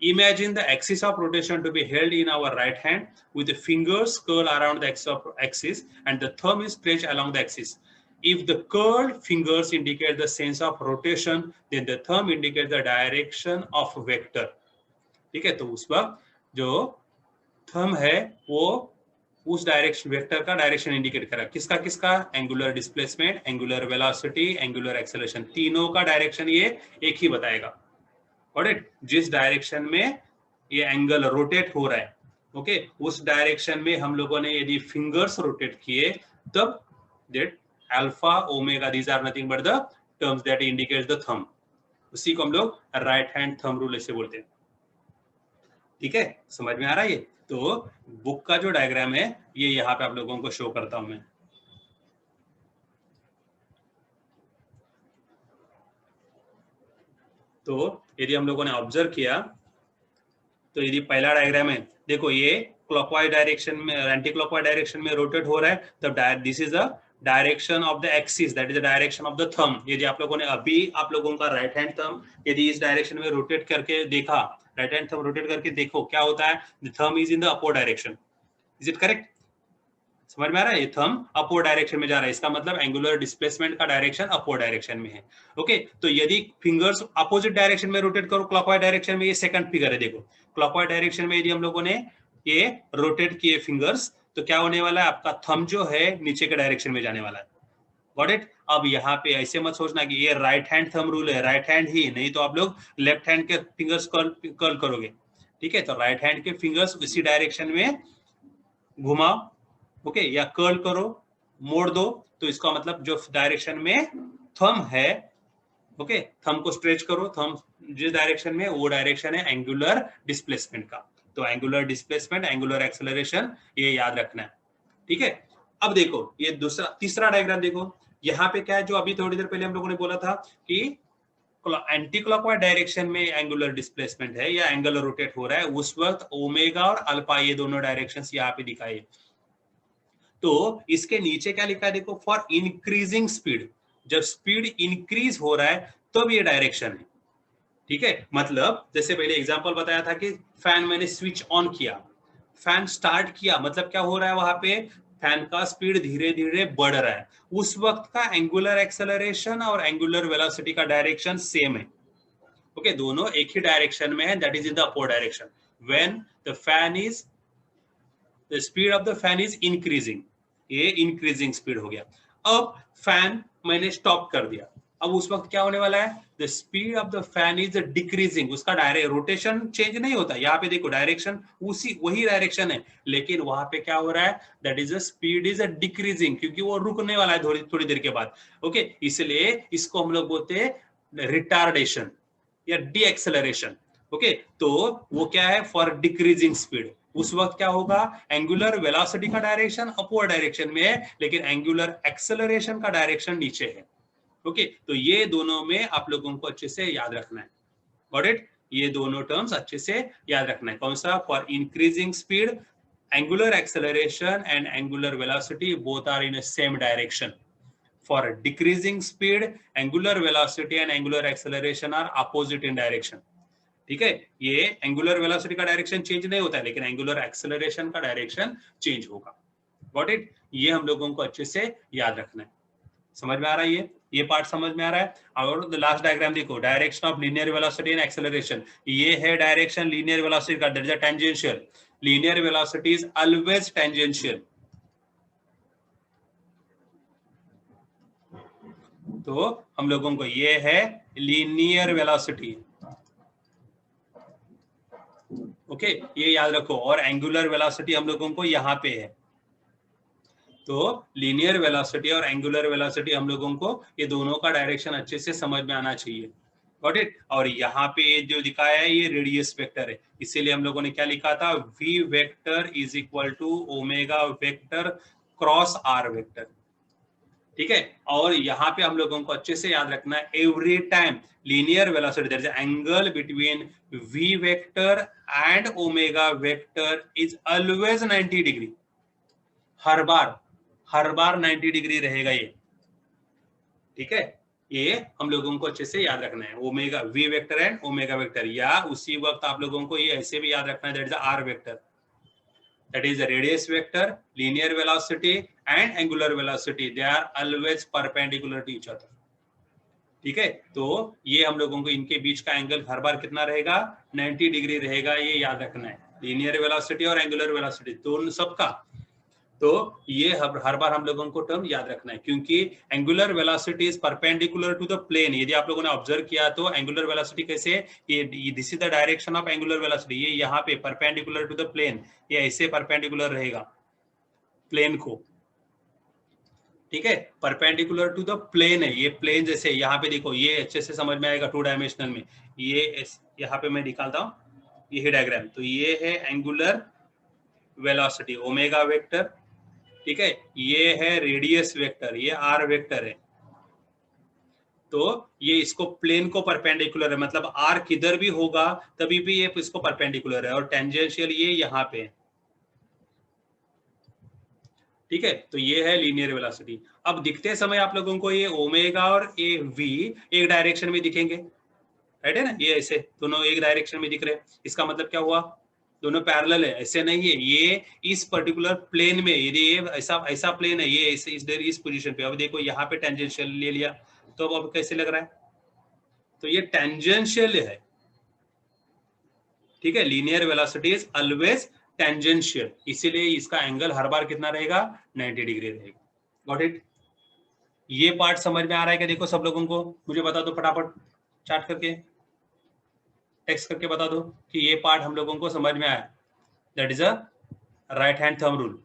imagine the axis of rotation to be held in our right hand with the fingers curled around the axis and the thumb is stretched along the axis. If the curled fingers indicate the sense of rotation, then the thumb indicates the direction of vector. ठीक है, तो उस वक्त जो थंब है वो उस डायरेक्शन, वेक्टर का डायरेक्शन इंडिकेट करा। किसका किसका? Angular displacement, angular velocity, angular acceleration, तीनों का डायरेक्शन ये एक ही बताएगा। Got it? जिस डायरेक्शन में ये एंगल रोटेट हो रहा है, ओके, उस डायरेक्शन में हम लोगों ने यदि फिंगर्स रोटेट किए, तब that alpha omega, these are nothing but the terms that indicates the thumb. उसी को हम लोग राइट हैंड थंब रूल ऐसे बोलते हैं। ठीक है, समझ में आ रहा है ये? तो बुक का जो डायग्राम है ये यहाँ पे आप लोगों को शो करता हूं मैं। तो यदि हम लोगों ने ऑब्जर्व किया, तो यदि पहला डायग्राम है, देखो ये क्लॉकवाइज डायरेक्शन में, एंटी क्लॉकवाइज डायरेक्शन में रोटेट हो रहा है, तब this is the direction of the axis, that is the direction of the thumb. यदि आप लोगों ने अभी आप लोगों का राइट हैंड थंब यदि इस डायरेक्शन में रोटेट करके देखा, राइट हैंड थंब रोटेट करके देखो क्या होता है, the thumb is in the upward direction. Is it correct? समझ में आ रहा है? ये थंब अपवर्ड डायरेक्शन में जा रहा है, इसका मतलब एंगुलर डिस्प्लेसमेंट का डायरेक्शन अपवर्ड डायरेक्शन में है। ओके, तो यदि फिंगर्स अपोजिट डायरेक्शन में रोटेट करो, क्लॉकवाइज डायरेक्शन में, ये सेकंड फिगर है, देखो क्लॉकवाइज डायरेक्शन में यदि हम लोगों ने ये रोटेट किए फिंगर्स, तो क्या होने वाला है, आपका थंब जो है नीचे के डायरेक्शन में जाने वाला है। Got it? अब यहाँ पे ऐसे मत सोचना कि ये राइट हैंड थंब रूल है, राइट हैंड ही, नहीं तो आप लोग लेफ्ट हैंड के फिंगर्स कर्ल करोगे। ठीक है, तो राइट हैंड के फिंगर्स उसी डायरेक्शन में घुमाओ, ओके, या कर्ल करो, मोड़ दो तो इसका मतलब जो डायरेक्शन में थंब है, ओके, थंब को स्ट्रेच करो, थंब जिस डायरेक्शन में वो डायरेक्शन है एंगुलर डिस्प्लेसमेंट का। तो एंगुलर डिस्प्लेसमेंट, एंगुलर एक्सेलरेशन, ये याद रखना है, ठीक है। अब देखो ये तीसरा डायग्राम देखो, यहाँ पे क्या है, जो अभी थोड़ी देर पहले हम लोगों ने बोला था कि एंटी क्लॉकवाइज डायरेक्शन में एंगुलर डिस्प्लेसमेंट है या एंगल रोटेट हो रहा है, उस वक्त ओमेगा और अल्फा ये दोनों डायरेक्शंस यहाँ पे दिखाई। तो इसके नीचे क्या लिखा है देखो, फॉर इंक्रीजिंग स्पीड, जब स्पीड इंक्रीज हो रहा है तब तो ये डायरेक्शन है, ठीक है। मतलब जैसे पहले एग्जांपल बताया था कि फैन मैंने स्विच ऑन किया, फैन स्टार्ट किया, मतलब क्या हो रहा है वहां पे, फैन का स्पीड धीरे धीरे बढ़ रहा है, उस वक्त का एंगुलर एक्सेलरेशन और एंगुलर वेलोसिटी का डायरेक्शन सेम है, ओके, दोनों एक ही डायरेक्शन में है, that is in the opposite direction. When the fan is, the speed of the fan is increasing, ये इंक्रीजिंग स्पीड हो गया। अब फैन मैंने स्टॉप कर दिया, अब उस वक्त क्या होने वाला है, the speed of the fan is decreasing, उसका डायरेक्ट रोटेशन चेंज नहीं होता, यहाँ पे देखो डायरेक्शन उसी वही डायरेक्शन है, लेकिन वहां पे क्या हो रहा है, that is speed is decreasing, क्योंकि वो रुकने वाला है थोड़ी देर के बाद, ओके, इसलिए इसको हम लोग बोलते हैं रिटार्डेशन या डी एक्सेलरेशन, ओके। तो वो क्या है, फॉर डिक्रीजिंग स्पीड, उस वक्त क्या होगा, एंगुलर वेलोसिटी का डायरेक्शन अपवर्ड डायरेक्शन में है, लेकिन एंगुलर एक्सेलरेशन का डायरेक्शन नीचे है, ओके। तो ये दोनों में आप लोगों को अच्छे से याद रखना है, गॉट इट, ये दोनों टर्म्स अच्छे से याद रखना है। कौन सा, for increasing speed angular acceleration and angular velocity both are in same direction, for decreasing speed angular velocity and angular acceleration are opposite in direction, ठीक है। ये एंगुलर वेलोसिटी का डायरेक्शन चेंज नहीं होता है, लेकिन एंगुलर एक्सेलरेशन का डायरेक्शन चेंज होगा, गॉट इट, ये हम लोगों को अच्छे से याद रखना है। समझ में आ रहा है, ये पार्ट समझ में आ रहा है। और द लास्ट डायग्राम देखो, direction of linear velocity and acceleration, ये है डायरेक्शन लीनियर वेलोसिटी का, that is a tangential, linear velocity is always tangential, तो हम लोगों को ये है लीनियर वेलोसिटी, ओके, ये याद रखो। और एंगुलर वेलोसिटी हम लोगों को यहाँ पे है, तो लीनियर वेलोसिटी और एंगुलर वेलोसिटी हम लोगों को ये दोनों का डायरेक्शन अच्छे से समझ में आना चाहिए, गॉट इट। और यहाँ पे ये जो दिखाया है ये रेडियस वेक्टर है, इसीलिए हम लोगों ने क्या लिखा था, v vector is equal to omega vector cross r vector, ठीक है। और यहाँ पे हम लोगों को अच्छे से याद रखना है, every time linear velocity there is angle between v vector and omega vector is always 90 degree, हर बार 90 डिग्री रहेगा ये, ठीक है। ये हम लोगों को अच्छे से याद रखना है, omega v vector and omega vector, या उसी वक्त आप लोगों को ये ऐसे भी याद रखना है, that is r vector, that is the radius vector, linear velocity and angular velocity, they are always perpendicular to each other, ठीक है। तो ये हम लोगों को इनके बीच का एंगल हर बार कितना रहेगा, 90 डिग्री रहेगा, ये याद रखना है, लीनियर वेलोसिटी और एंगुलर वेलोसिटी दोनों सबका। तो ये हर बार हम लोगों को टर्म याद रखना है, क्योंकि angular velocity is perpendicular to the plane, यदि आप लोगों ने ऑब्जर्व किया तो एंगुलर वेलोसिटी कैसे, ये this is the direction of angular velocity, ये यहाँ पे परपेंडिकुलर टू द प्लेन, ये ऐसे परपेंडिकुलर रहेगा प्लेन को, ठीक है, परपेंडिकुलर टू द प्लेन है, ये प्लेन जैसे यहाँ पे देखो, ये अच्छे से समझ में आएगा टू डायमेंशनल में, ये यहाँ पे मैं निकालता हूँ ये डायग्राम, तो ये है एंगुलर वेलोसिटी ओमेगा वेक्टर, ठीक है, ये है रेडियस वेक्टर, ये r वेक्टर है, तो ये इसको प्लेन को परपेंडिकुलर है, मतलब r किधर भी होगा तभी भी ये इसको परपेंडिकुलर है, और टेंजेंशियल ये यहाँ पे है, ठीक है। तो ये है लीनियर वेलोसिटी। अब दिखते समय आप लोगों को ये ओमेगा और ये v एक डायरेक्शन में दिखेंगे, राइट है ना, ये ऐसे दोनों एक डायरेक्शन में दिख रहे हैं, इसका मतलब क्या हुआ, दोनों पैरेलल है, ऐसे नहीं है, ये इस पर्टिकुलर प्लेन में, यदि ये ऐसा प्लेन है, ये इस पोजीशन पे, अब देखो यहाँ पे टेंजेंशियल ले लिया, तो अब कैसे लग रहा है, तो ये टेंजेंशियल है, ठीक है, linear velocity is always tangential, इसीलिए इसका एंगल हर बार कितना रहेगा, 90 डिग्री रहेगा, गॉट इट। ये पार्ट समझ में आ रहा है क्या, देखो सब लोगों को, मुझे बता दो फटाफट चार्ट करके, टेक्स्ट करके बता दो कि ये पार्ट हम लोगों को समझ में आया, that is a right hand thumb rule,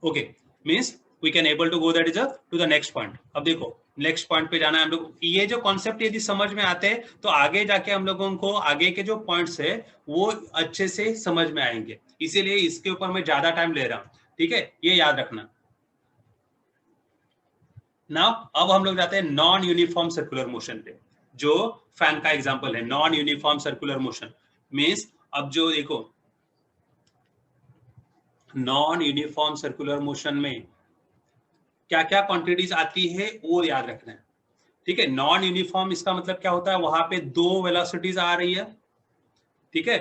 okay, means we can able to go that is to the next point. अब देखो नेक्स्ट पॉइंट पे जाना है हम लोग। ये जो कॉन्सेप्ट यदि समझ में आते हैं तो आगे जाके हम लोगों को आगे के जो पॉइंट्स है वो अच्छे से समझ में आएंगे, इसीलिए इसके ऊपर मैं ज्यादा टाइम ले रहा हूं, ठीक है, ये याद रखना। नाउ अब हम लोग जाते हैं नॉन यूनिफॉर्म सर्कुलर मोशन पे, जो फैन का एग्जांपल है। Non uniform circular motion means, अब जो देखो नॉन यूनिफॉर्म सर्कुलर मोशन में क्या क्या क्वांटिटीज आती है वो याद रखना है, ठीक है। नॉन यूनिफॉर्म इसका मतलब क्या होता है, वहां पे दो वेलोसिटीज आ रही है, ठीक है।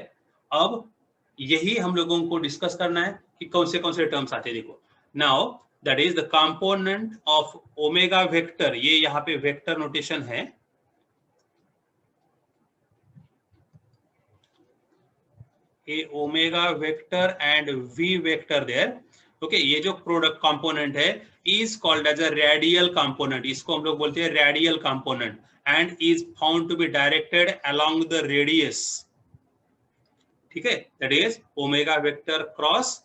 अब यही हम लोगों को डिस्कस करना है कि कौन से टर्म्स आते हैं। देखो now that is the component of omega vector, ये यहाँ पे वेक्टर नोटेशन है, a omega vector and v vector there. Okay, ये जो प्रोडक्ट कंपोनेंट है is called as a radial component, इसको हम लोग बोलते हैं radial component, and is found to be directed along the radius, ठीक है, that is omega vector cross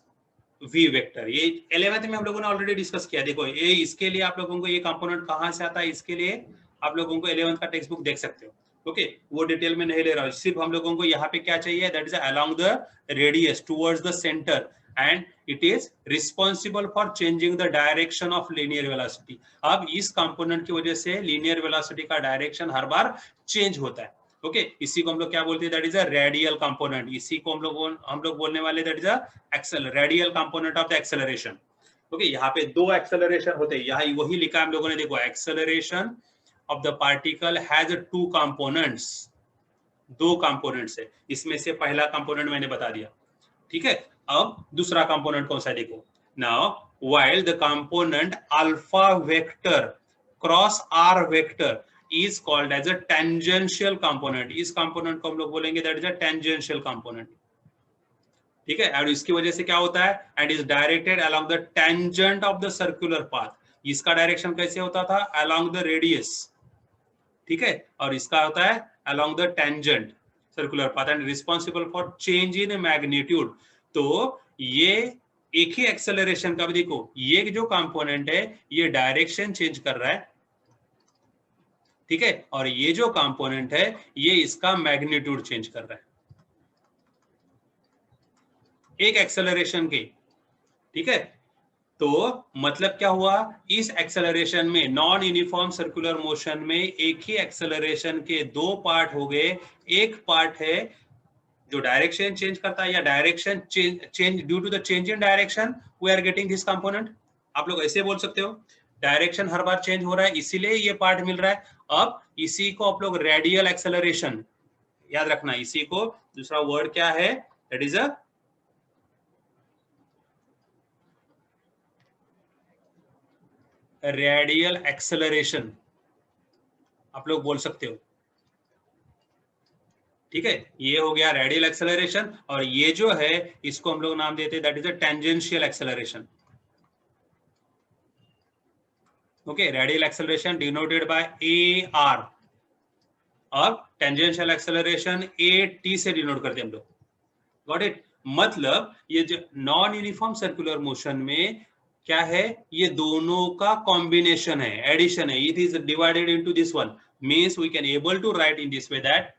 v vector. ये 11th में हम लोगों ने ऑलरेडी डिस्कस किया। देखो ये इसके लिए आप लोगों को ये कंपोनेंट कहां से आता है, इसके लिए आप लोगों को 11th का टेक्स्ट बुक देख सकते हो, ओके, वो डिटेल में नहीं ले रहा हूं, सिर्फ हम लोगों को यहाँ पे क्या चाहिए, that is along the radius towards the centre, and it is responsible for changing the direction of linear velocity. अब इस कंपोनेंट की वजह से लीनियर वेलोसिटी का डायरेक्शन हर बार चेंज होता है, ओके, इसी को हम लोग क्या बोलते हैं, that is a radial component. इसी को हम लोग बोलने वाले, that is a radial component of the acceleration. Okay, यहाँ पे दो एक्सेलरेशन होते हैं, यहाँ वही लिखा हम लोगों ने, देखो acceleration of the particle has two components, दो कंपोनेंट्स है, इसमें से पहला कंपोनेंट मैंने बता दिया, ठीक है। अब दूसरा कंपोनेंट कौन सा है, देखो now while the component alpha vector cross r vector is called as a tangential component, इस कंपोनेंट को हम लोग बोलेंगे that is a tangential component, ठीक है। और इसकी वजह से क्या होता है, and is directed along the tangent of the circular path, इसका डायरेक्शन कैसे होता था, अलोंग द रेडियस, ठीक है, और इसका होता है along the tangent circular path and responsible for change in magnitude. तो ये एक ही एक्सेलरेशन का भी देखो, ये जो कंपोनेंट है ये डायरेक्शन चेंज कर रहा है, ठीक है, और ये जो कंपोनेंट है ये इसका मैग्नीट्यूड चेंज कर रहा है एक एक्सेलरेशन के, ठीक है। तो मतलब क्या हुआ, इस एक्सेलरेशन में नॉन यूनिफॉर्म सर्कुलर मोशन में एक ही एक्सेलरेशन के दो पार्ट हो गए। एक पार्ट है जो डायरेक्शन चेंज करता है, या direction change due to the change in direction we are getting this component. आप लोग ऐसे बोल सकते हो, डायरेक्शन हर बार चेंज हो रहा है इसीलिए ये पार्ट मिल रहा है। अब इसी को आप लोग रेडियल एक्सेलरेशन याद रखना, इसी को दूसरा वर्ड क्या है, that is a radial acceleration आप लोग बोल सकते हो, ठीक है। ये हो गया रेडियल एक्सेलरेशन, और ये जो है इसको हम लोग नाम देते हैं that is a tangential acceleration, okay. Radial acceleration denoted by A R, और टेंजेंशियल एक्सेलरेशन ए टी से डिनोट करते हैं हम लोग, गॉट इट। मतलब ये जो नॉन यूनिफॉर्म सर्कुलर मोशन में क्या है, ये दोनों का कॉम्बिनेशन है, एडिशन है, it is divided into this one, means we can able to write in this way that,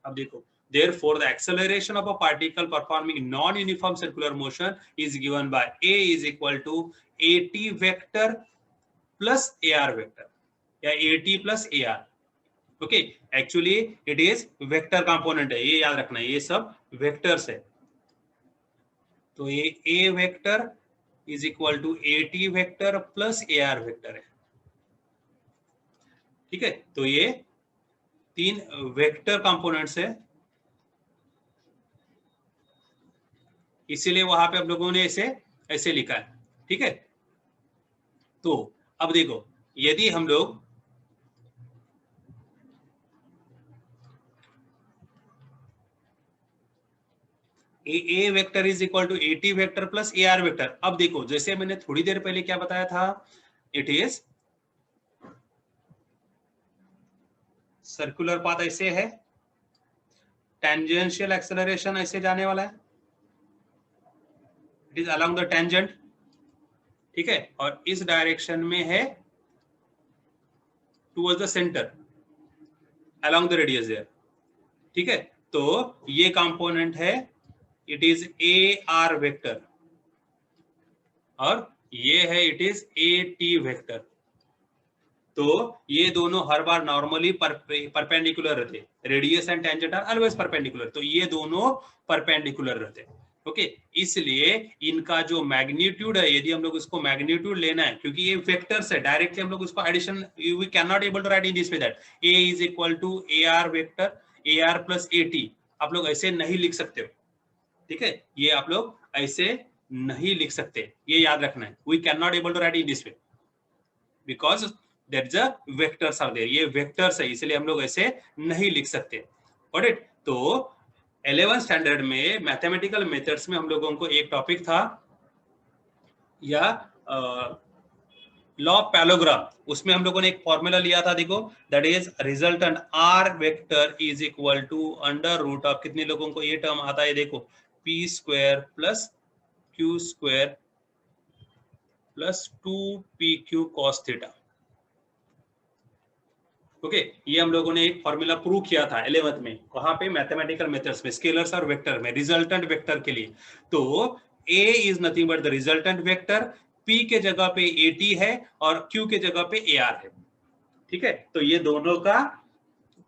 अब देखो therefore the acceleration of a particle performing non-uniform circular motion is given by a is equal to at vector plus ar vector, या at plus ar, okay. Actually it is vector component है, ये याद रखना है, ये सब वेक्टर्स है। तो ये a vector is equal to at vector plus ar vector है, ठीक है। तो ये तीन वेक्टर कंपोनेंट्स है, इसीलिए वहां पे हम लोगों ने इसे ऐसे लिखा है, ठीक है। तो अब देखो यदि हम लोग a vector is equal to a t vector plus a are vector, अब देखो जैसे मैंने थोड़ी देर पहले क्या बताया था, इट इज सर्कुलर पाथ ऐसे है, टेंजेंशियल एक्सेलरेशन ऐसे जाने वाला है, it is along the tangent, ठीक है, और इस डायरेक्शन में है towards the centre along the radius there. ठीक है, तो ये कंपोनेंट है, it is A are vector, और ये है it is A T vector. तो ये दोनों हर बार नॉर्मली परपेंडिकुलर रहते, radius and tangent are always perpendicular, तो ये दोनों परपेंडिकुलर रहते। ओके, इसलिए इनका जो मैग्नीट्यूड है, यदि हम लोग इसको मैग्नीट्यूड लेना है, क्योंकि ये वेक्टर्स है, डायरेक्टली हम लोग उसको addition we can not able to write in this way that A is equal to A are vector A R plus A T, आप लोग ऐसे नहीं लिख सकते हो। ठीक है, ये आप लोग ऐसे नहीं लिख सकते, ये याद रखना है, we can not able to write in this way because that's a vectors are there, ये वेक्टर्स है, इसलिए हम लोग ऐसे नहीं लिख सकते। Got it? तो 11th स्टैंडर्ड में मैथमेटिकल मेथड्स में हम लोगों को एक टॉपिक था या लॉ ऑफ पैरेललोग्राम, उसमें हम लोगों ने एक फॉर्मूला लिया था, देखो, that is resultant R vector is equal to under root of, कितने लोगों को ये टर्म आता है, देखो, P square plus Q square plus 2pq cos theta. Okay, ये हम लोगों ने एक फॉर्मूला प्रूव किया था 11th में, कहां पे, मैथमेटिकल मेथड्स में, स्केलर्स और वेक्टर में, रिजल्टेंट वेक्टर के लिए। तो a is nothing but the resultant vector, p के जगह पे at है और q के जगह पे ar है। ठीक है, तो ये दोनों का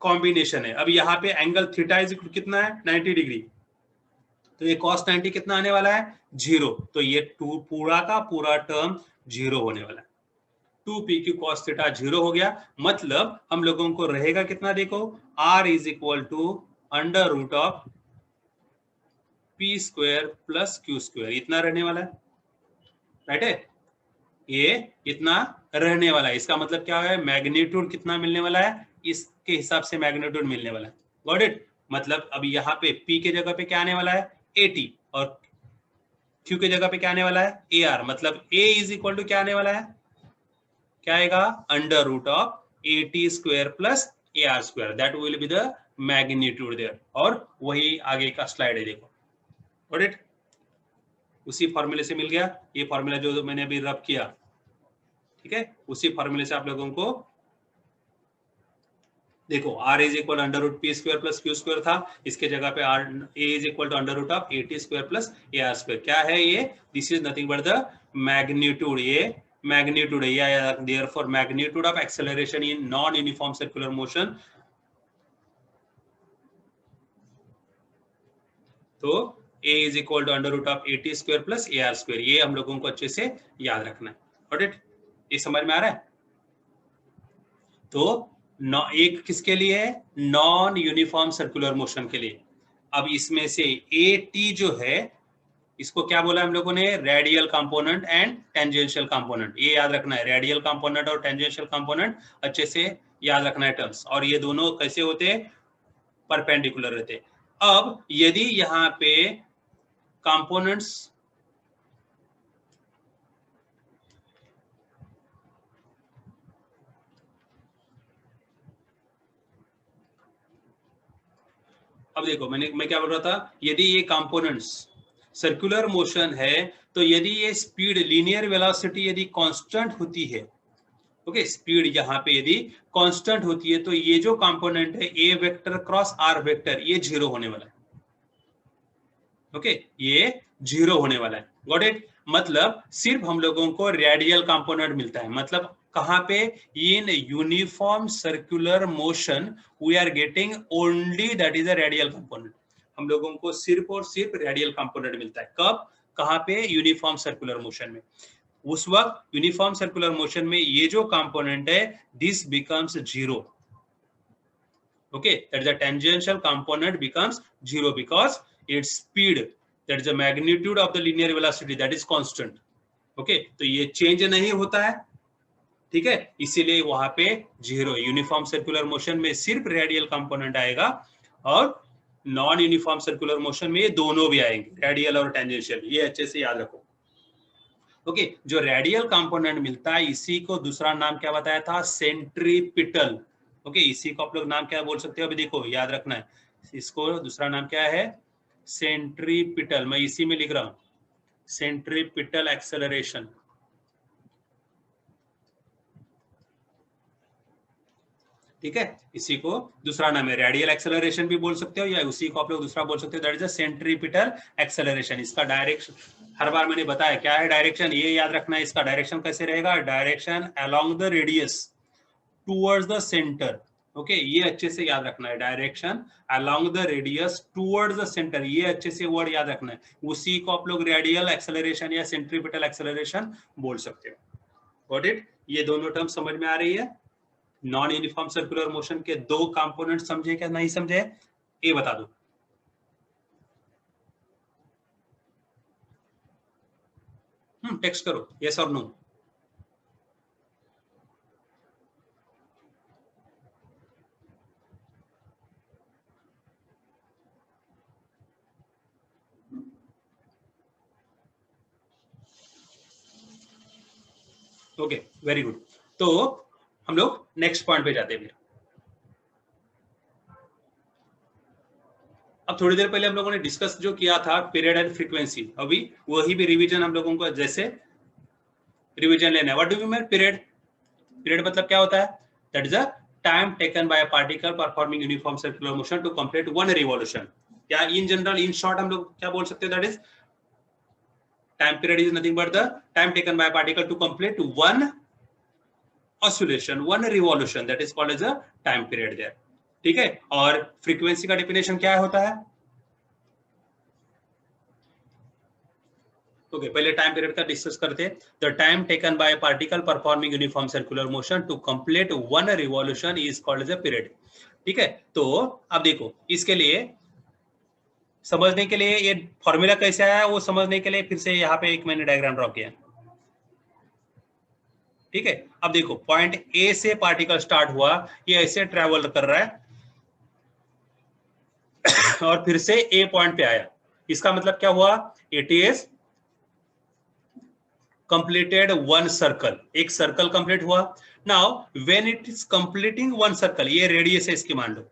कॉम्बिनेशन है। अब यहाँ पे एंगल थीटा इज कितना है, 90 डिग्री, तो ये cos 90 कितना आने वाला है, 0, तो ये पूरा का पूरा टर्म 0 होने वाला है, 2pq cos थीटा 0 हो गया। मतलब हम लोगों को रहेगा कितना, देखो, r is equal to under root of P square plus Q square, इतना रहने वाला है, राइट है, ये इतना रहने वाला है। इसका मतलब क्या है, मैग्नीट्यूड कितना मिलने वाला है, इसके हिसाब से मैग्नीट्यूड मिलने वाला है। Got it? मतलब अब यहाँ पे p के जगह पे क्या आने वाला है, at, और q के जगह पे क्या आने वाला है, ar, मतलब a इज इक्वल टू क्या आने वाला है, क्या आएगा, under root of at square plus ar square, that will be the magnitude there. और वही आगे का स्लाइड है, देखो, गॉट इट? उसी फॉर्मूले से मिल गया, ये फॉर्मूला जो मैंने अभी रब किया, ठीक है, उसी फॉर्मूले से आप लोगों को, देखो, r is equal under root P square plus Q square था, इसके जगह पे r a is equal to under root of at square plus ar square, क्या है ये, this is nothing but the magnitude, ये मैग्नीट्यूड है, या therefore magnitude of acceleration in non uniform circular motion. तो a is equal to under root of at square plus ar square, ये हम लोगों को अच्छे से याद रखना है। Got it? ये समझ में आ रहा है? तो एक किसके लिए है, नॉन यूनिफॉर्म सर्कुलर मोशन के लिए। अब इसमें से at जो है, इसको क्या बोला हम लोगों ने, radial component and tangential component, ये याद रखना है, रेडियल कंपोनेंट और टेंजेंशियल कंपोनेंट अच्छे से याद रखना है टर्म्स, और ये दोनों कैसे होते हैं, परपेंडिकुलर रहते। अब यदि यहाँ पे कंपोनेंट्स, अब देखो, मैं क्या बोल रहा था, यदि ये कंपोनेंट्स सर्कुलर मोशन है, तो यदि ये स्पीड, लीनियर वेलोसिटी यदि कांस्टेंट होती है, ओके, स्पीड यहाँ पे यदि कांस्टेंट होती है, तो ये जो कंपोनेंट है ए वेक्टर क्रॉस आर वेक्टर, ये 0 होने वाला है। ओके, ये 0 होने वाला है। Got it? मतलब सिर्फ हम लोगों को रेडियल कंपोनेंट मिलता है, मतलब कहां पे, in uniform circular motion we are getting only that is a radial component, हम लोगों को सिर्फ और सिर्फ रेडियल कंपोनेंट मिलता है। कब, कहां पे, यूनिफॉर्म सर्कुलर मोशन में। उस वक्त यूनिफॉर्म सर्कुलर मोशन में ये जो कंपोनेंट है, this becomes 0। okay, that is the tangential component becomes 0 because its speed, that is the magnitude of the linear velocity, that is constant. okay, तो ये चेंज नहीं होता है, ठीक है, इसीलिए वहां पे 0। यूनिफॉर्म सर्कुलर मोशन में सिर्फ रेडियल कंपोनेंट आएगा, और नॉन यूनिफॉर्म सर्कुलर मोशन में ये दोनों भी आएंगे, रेडियल और टेंजेंशियल, ये अच्छे से याद रखो। ओके, जो रेडियल कंपोनेंट मिलता है, इसी को दूसरा नाम क्या बताया था, सेंट्रीपिटल। ओके, इसी को आप लोग नाम क्या बोल सकते हो, अभी देखो, याद रखना है, इसको दूसरा नाम क्या है, सेंट्रीपिटल, मैं इसी में लिख रहा हूं, सेंट्रीपिटल एक्सेलरेशन। ठीक है, इसी को दूसरा नाम है रेडियल एक्सेलरेशन भी बोल सकते हो, या उसी को आप लोग दूसरा बोल सकते हो, that is a centripetal acceleration. इसका डायरेक्शन हर बार मैंने बताया क्या है डायरेक्शन, ये याद रखना है। इसका डायरेक्शन कैसे रहेगा, direction along the radius towards the centre. Okay, ये अच्छे से याद रखना है, direction along the radius towards the centre, ये अच्छे से वर्ड याद रखना है। उसी को आप लोग रेडियल एक्सेलरेशन या सेंट्रीपिटल एक्सेलरेशन बोल सकते हो। Got it? ये दोनों टर्म समझ में आ रही है? नॉन यूनिफॉर्म सर्कुलर मोशन के दो कंपोनेंट समझे क्या नहीं समझे, ये बता दो। टेक्स्ट करो यस और नो। Okay, very good. तो हम लोग नेक्स्ट पॉइंट पे जाते हैं। अब थोड़ी देर पहले हम लोगों ने डिस्कस जो किया था पीरियड एंड फ्रीक्वेंसी, अभी वही भी रिवीजन हम लोगों को जैसे रिवीजन लेना है। What do you mean period? Period मतलब क्या होता है, that is a time taken by a particle performing uniform circular motion to complete one revolution. या इन जनरल इन शॉर्ट हम लोग क्या बोल सकते हैं, that is time period is nothing but the time taken by a particle to complete one oscillation, one revolution, that is called as a time period there। ठीक है, और फ्रीक्वेंसी का डेफिनेशन क्या होता है? ओके, पहले टाइम पीरियड का डिस्कस करते हैं। The time taken by particle performing uniform circular motion to complete one revolution is called as a period. ठीक है, तो अब देखो इसके लिए समझने के लिए ये फॉर्मूला कैसे आया वो समझने के लिए फिर से यहाँ पे एक मैंने डायग्राम ड्रॉ किया। ठीक है, अब देखो पॉइंट ए से पार्टिकल स्टार्ट हुआ, ये ऐसे ट्रेवल कर रहा है और फिर से ए पॉइंट पे आया। इसका मतलब क्या हुआ, it is completed one circle, एक सर्कल कंप्लीट हुआ। Now when it is completing one circle, ये रेडियस है इसकी मान लो,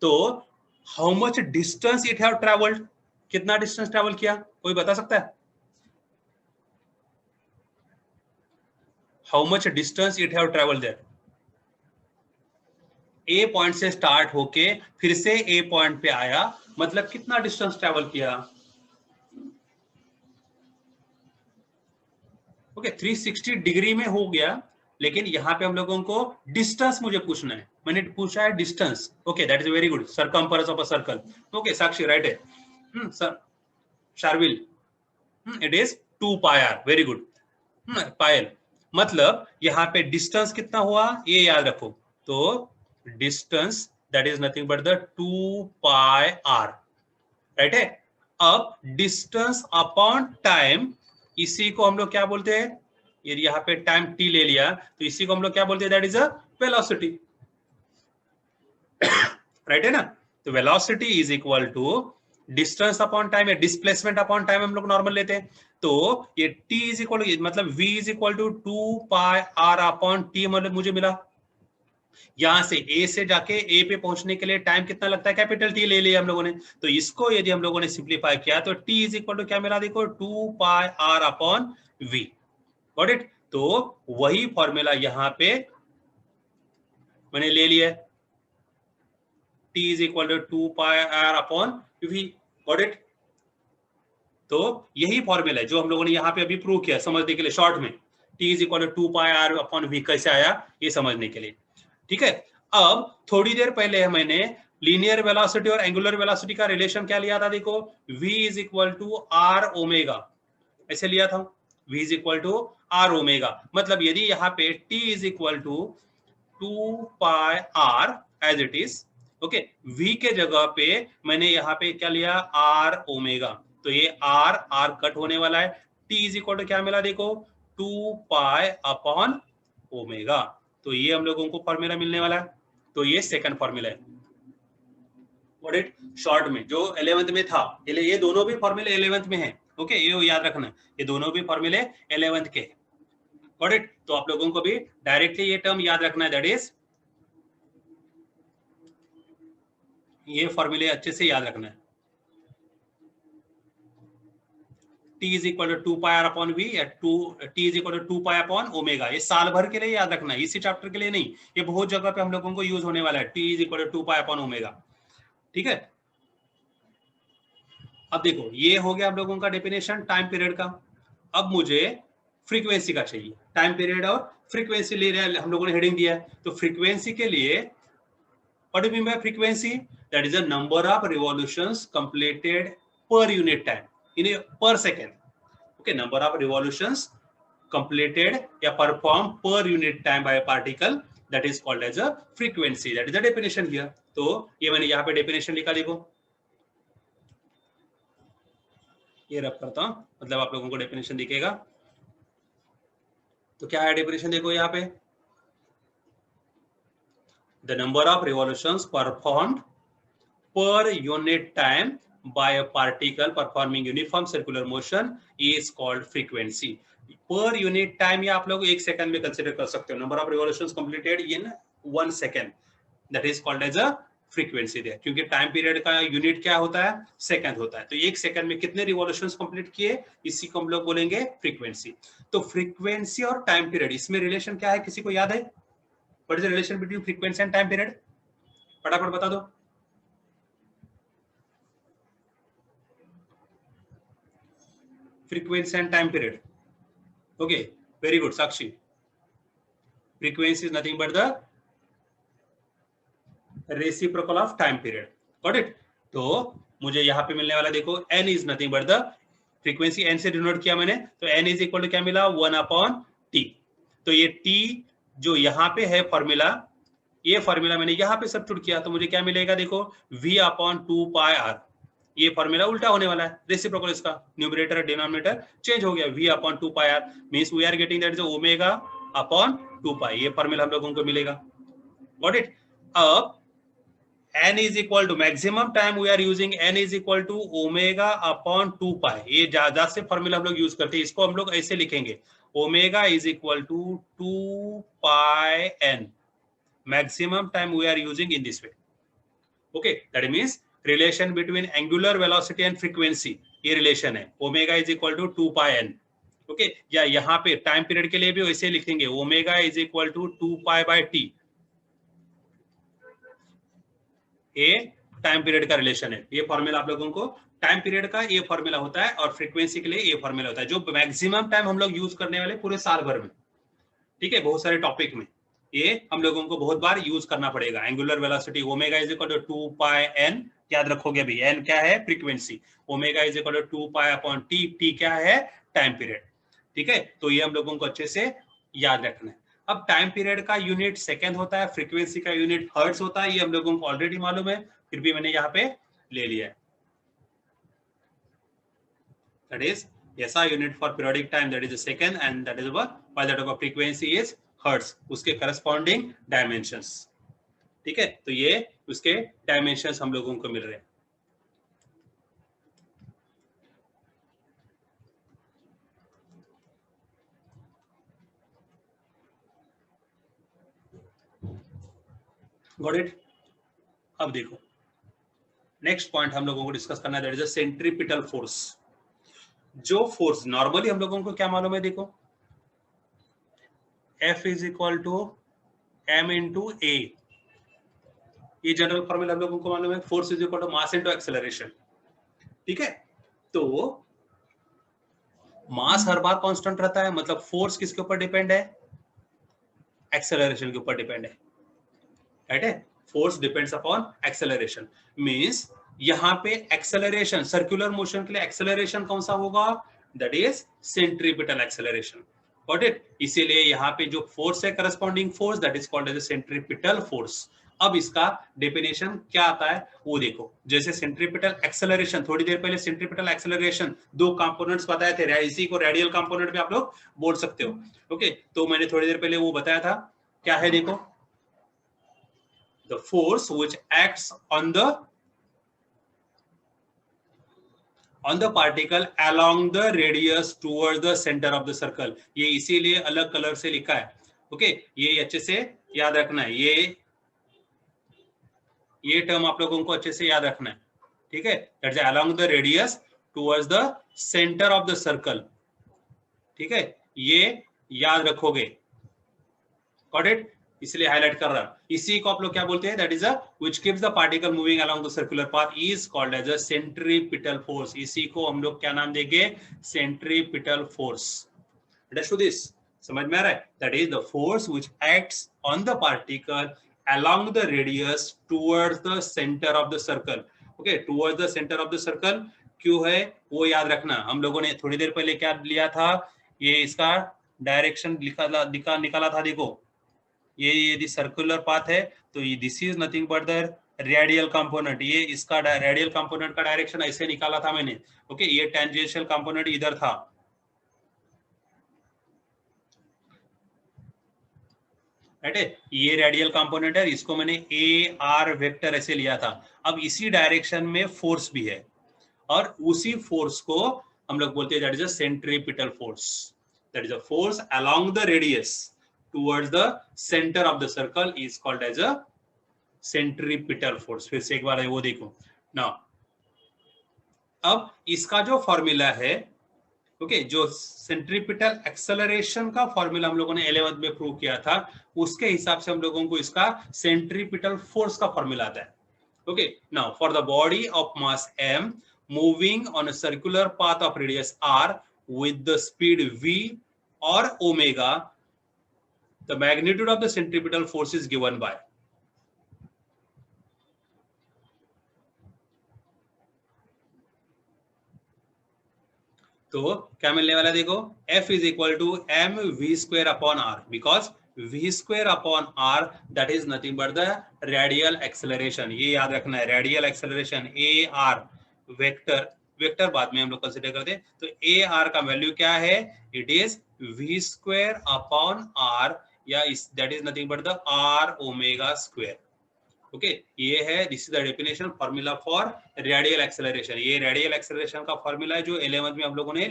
तो how much distance it have travelled, कितना डिस्टेंस ट्रेवल किया, कोई बता सकता है? How much distance it have travelled there? A point से स्टार्ट होके फिर से ए पॉइंट पे आया, मतलब कितना डिस्टेंस ट्रेवल किया? ओके, 360 डिग्री में हो गया, लेकिन यहां पे हम लोगों को डिस्टेंस मुझे पूछना है, मैंने पूछा है distance. Okay, that is very good, circumference of a circle. Okay Sakshi right है। Sir Sharvil, it is 2 pi r, very good. Payal मतलब यहाँ पे डिस्टेंस कितना हुआ ये याद रखो, तो distance that is nothing but the 2 pi R, right है। अब डिस्टेंस अपॉन टाइम, इसी को हम लोग क्या बोलते हैं, यदि यहाँ पे टाइम टी ले लिया तो इसी को हम लोग क्या बोलते हैं, that is a velocity, right है ना। तो velocity is equal to distance upon time या डिस्प्लेसमेंट अपॉन टाइम हम लोग नॉर्मल लेते हैं। तो ये t इज इक्वल टू मतलब v is equal to 2 pi r upon T, मतलब मुझे मिला यहां से a से जाके a पे पहुंचने के लिए टाइम कितना लगता है, कैपिटल T ले लिया हम लोगों ने। तो इसको यदि हम लोगों ने सिंप्लीफाई किया तो t इज इक्वल टू क्या मिला, देखो 2 pi r upon v। Got it? तो वही फॉर्मूला यहां पे मैंने ले लिया है, t is equal to 2 pi r upon v। Got it? तो यही फॉर्मूला है जो हम लोगों ने यहाँ पे अभी प्रूव किया, समझने के लिए शॉर्ट में t is equal to 2 pi r upon v कैसे आया ये समझने के लिए। ठीक है, अब थोड़ी देर पहले मैंने लीनियर वेलोसिटी और एंगुलर वेलोसिटी का रिलेशन क्या लिया था, देखो v is equal to are omega, ऐसे लिया था v is equal to are omega. मतलब यदि यहाँ पे t is equal to 2 pi r as it is, okay, v के जगह पे मैंने यहाँ पे क्या लिया, r ओमेगा, तो ये r r कट होने वाला है, t इज इक्वल टू क्या मिला, देखो 2 पाई अपॉन ओमेगा। तो ये हम लोगों को फॉर्मूला मिलने वाला है, तो ये सेकंड फॉर्मूला है। व्हाट इट शॉर्ट में जो 11th में था, ये दोनों भी फॉर्मूले 11th में है। ओके, ये याद रखना, ये दोनों भी फॉर्मूले 11th के। What it? तो आप लोगों को भी डायरेक्टली ये टर्म याद रखना है, दैट इज ये फॉर्मूले अच्छे से याद रखना है। T is equal to 2πr/v या टी इज इक्वल टू 2π/ω। ये साल भर के लिए याद रखना है, इसी चैप्टर के लिए नहीं, ये बहुत जगह पे हम लोगों को यूज होने वाला है, टी इज इक्वल टू 2π/ω। ठीक है, अब देखो ये हो गया हम लोगों का डेफिनेशन टाइम पीरियड का। अब मुझे फ्रीक्वेंसी का चाहिए, टाइम पीरियड और फ्रीक्वेंसी ले रहे हैं, हम लोगों ने हेडिंग दिया है। तो फ्रीक्वेंसी के लिए what do mean by frequency? That is the number of revolutions completed per unit time in per second. Okay, number of revolutions completed या performed per unit time by a particle, that is called as a frequency, that is the definition here। तो ये मैंने यहाँ पे definition लिखा, देखो ये रब करता हूं, मतलब आप लोगों को definition दिखेगा। तो क्या है definition, देखो यहाँ पे the number of revolutions performed per unit time by a particle performing uniform circular motion is called frequency। पर यूनिट टाइम या आप लोग 1 सेकंड में कंसीडर कर सकते हो, number of revolutions completed in 1 second, that is called as a frequency there, क्योंकि टाइम पीरियड का यूनिट क्या होता है? सेकंड होता है। तो 1 सेकंड में कितने रिवॉल्यूशंस कंप्लीट किए, इसी को हम लोग बोलेंगे फ्रीक्वेंसी। तो फ्रीक्वेंसी और टाइम पीरियड, इसमें रिलेशन क्या है, किसी को याद है? What is the relation between frequency and time period? फटाफट बता दो। Frequency and time period. Okay, very good, Sakshi. Frequency is nothing but the reciprocal of time period. Got it? तो मुझे यहाँ पे मिलने वाला देखो n is nothing but the frequency, n से डिनोट किया मैंने, तो n is equal to क्या मिला? 1/t। तो ये t जो यहाँ पे है फॉर्मूला, ये फॉर्मूला मैंने यहाँ पे सब्स्टिट्यूट किया, तो मुझे क्या मिलेगा? देखो v/2πr। ये फॉर्मूला उल्टा होने वाला है, रेसिप्रोकल, इसका न्यूमरेटर और डिनोमिनेटर चेंज हो गया, v/2πr means we are getting that is ω/2π। ये फॉर्मूला हम लोगों को मिलेगा। Got it? अब n is equal to maximum time we are using, n is equal to ω/2π। ये ज्यादा से फॉर्मूला हम लोग यूज करते हैं, इसको हम लोग ऐसे लिखेंगे, ω is equal to 2πn। Maximum time we are using in this way. Okay, that means relation between angular velocity and frequency, ये रिलेशन है, omega is equal to 2πn। Okay, या यहाँ पे टाइम पीरियड के लिए भी वैसे लिखेंगे, omega is equal to 2π/t। ये टाइम पीरियड का रिलेशन है। ये फॉर्मूला आप लोगों को टाइम पीरियड का ये फॉर्मूला होता है, और फ्रीक्वेंसी के लिए ये फॉर्मूला होता है, जो मैक्सिमम टाइम हम लोग यूज करने वाले पूरे साल भर में। ठीक है, बहुत सारे टॉपिक में ये हम लोगों को बहुत बार यूज करना पड़ेगा। Angular velocity omega is equal to 2πn, याद रखोगे भी, n क्या है? Frequency. Omega is equal to 2π/t, t क्या है? Time period. ठीक है, तो ये हम लोगों को अच्छे से याद रखना है। अब टाइम पीरियड का यूनिट सेकंड होता है, फ्रीक्वेंसी का यूनिट हर्ट्ज होता है, ये हम लोगों को ऑलरेडी मालूम है, फिर भी मैंने यहाँ पे ले लिया है। That is SI unit for periodic time, that is second, and that is why that of frequency is hertz, उसके करस्पॉन्डिंग डायमेंशंस। ठीक है, तो ये उसके डायमेंशंस हम लोगों को मिल रहे हैं। Got it? अब देखो नेक्स्ट पॉइंट हम लोगों को डिस्कस करना है, that is a centripetal force. जो फोर्स नॉर्मली हम लोगों को क्या मालूम है, देखो F is equal to m into a, ये जनरल फॉर्मूला हम लोगों को मालूम है, force is equal to mass into acceleration. ठीक है, तो मास हर बार कांस्टेंट रहता है, मतलब फोर्स किसके ऊपर डिपेंड है? एक्सेलरेशन के ऊपर डिपेंड है। राइट है, force depends upon acceleration, means यहाँ पे एक्सेलरेशन, सर्कुलर मोशन के लिए एक्सेलरेशन कौन सा होगा? That is centripetal acceleration. Got it? इसीलिए यहाँ पे जो फोर्स है, corresponding force, that is called as a centripetal force. अब इसका डेफिनेशन क्या आता है वो देखो, जैसे सेंट्रीपिटल एक्सेलरेशन, थोड़ी देर पहले सेंट्रीपिटल एक्सेलरेशन 2 कंपोनेंट्स बताए थे, इसी को रेडियल कंपोनेंट भी आप लोग बोल सकते हो। ओके, तो मैंने थोड़ी देर पहले वो बताया था, क्या है देखो, the force which acts on the particle along the radius towards the center of the circle। ये इसीलिए अलग कलर से लिखा है। ओके, ये अच्छे से याद रखना है, ये टर्म आप लोगों को अच्छे से याद रखना है। ठीक है, that's along the radius towards the centre of the circle. ठीक है, ये याद रखोगे, गॉट इट, इसलिए हाईलाइट कर रहा। इसी को आप लोग क्या बोलते हैं, that is a which keeps the particle moving along the circular path is called as a centripetal force. इसी को हम लोग क्या नाम देंगे, सेंट्रीपिटल फोर्स। अंडरस्टूड दिस, समझ में आ रहा है, that is the force which acts on the particle along the radius towards the center of the circle। okay, towards the center of the circle क्यों है वो याद रखना। हम लोगों ने थोड़ी देर पहले क्या लिया था, ये इसका डायरेक्शन निकाला था। देखो ये यदि सर्कुलर पाथ है तो this is nothing but the radial component. ये इसका रेडियल कंपोनेंट का डायरेक्शन ऐसे निकाला था मैंने। ओके, ये टेंजेंशियल कंपोनेंट इधर था, राइट है, ये रेडियल कंपोनेंट है, इसको मैंने ए आर वेक्टर ऐसे लिया था। अब इसी डायरेक्शन में फोर्स भी है और उसी फोर्स को हम लोग बोलते हैं that is a centripetal force. That is a force along the radius towards the centre of the circle is called as a centripetal force. फिर से एक बार वो देखो ना। अब इसका जो फॉर्मूला है, ओके, जो सेंट्रीपिटल एक्सेलरेशन का फॉर्मूला हम लोगों ने 11th में प्रूव किया था, उसके हिसाब से हम लोगों को इसका सेंट्रीपिटल फोर्स का फॉर्मूला आता है। Okay, now for the body of mass m moving on a circular path of radius r with the speed v or omega, the magnitude of the centripetal force is given by। तो क्या मिलने वाला देखो, F is equal to M V square upon R, because v square upon R that is nothing but the radial acceleration. ये याद रखना है, radial acceleration A are vector, vector बाद में हम लोग कंसीडर करते हैं। तो ए आर का वैल्यू क्या है, it is v square upon are, या that is nothing but the r omega square. Okay, ये है, this is the definition formula for radial acceleration. ये रेडियल एक्सेलरेशन का फॉर्मूला है जो 11th में हम लोगों ने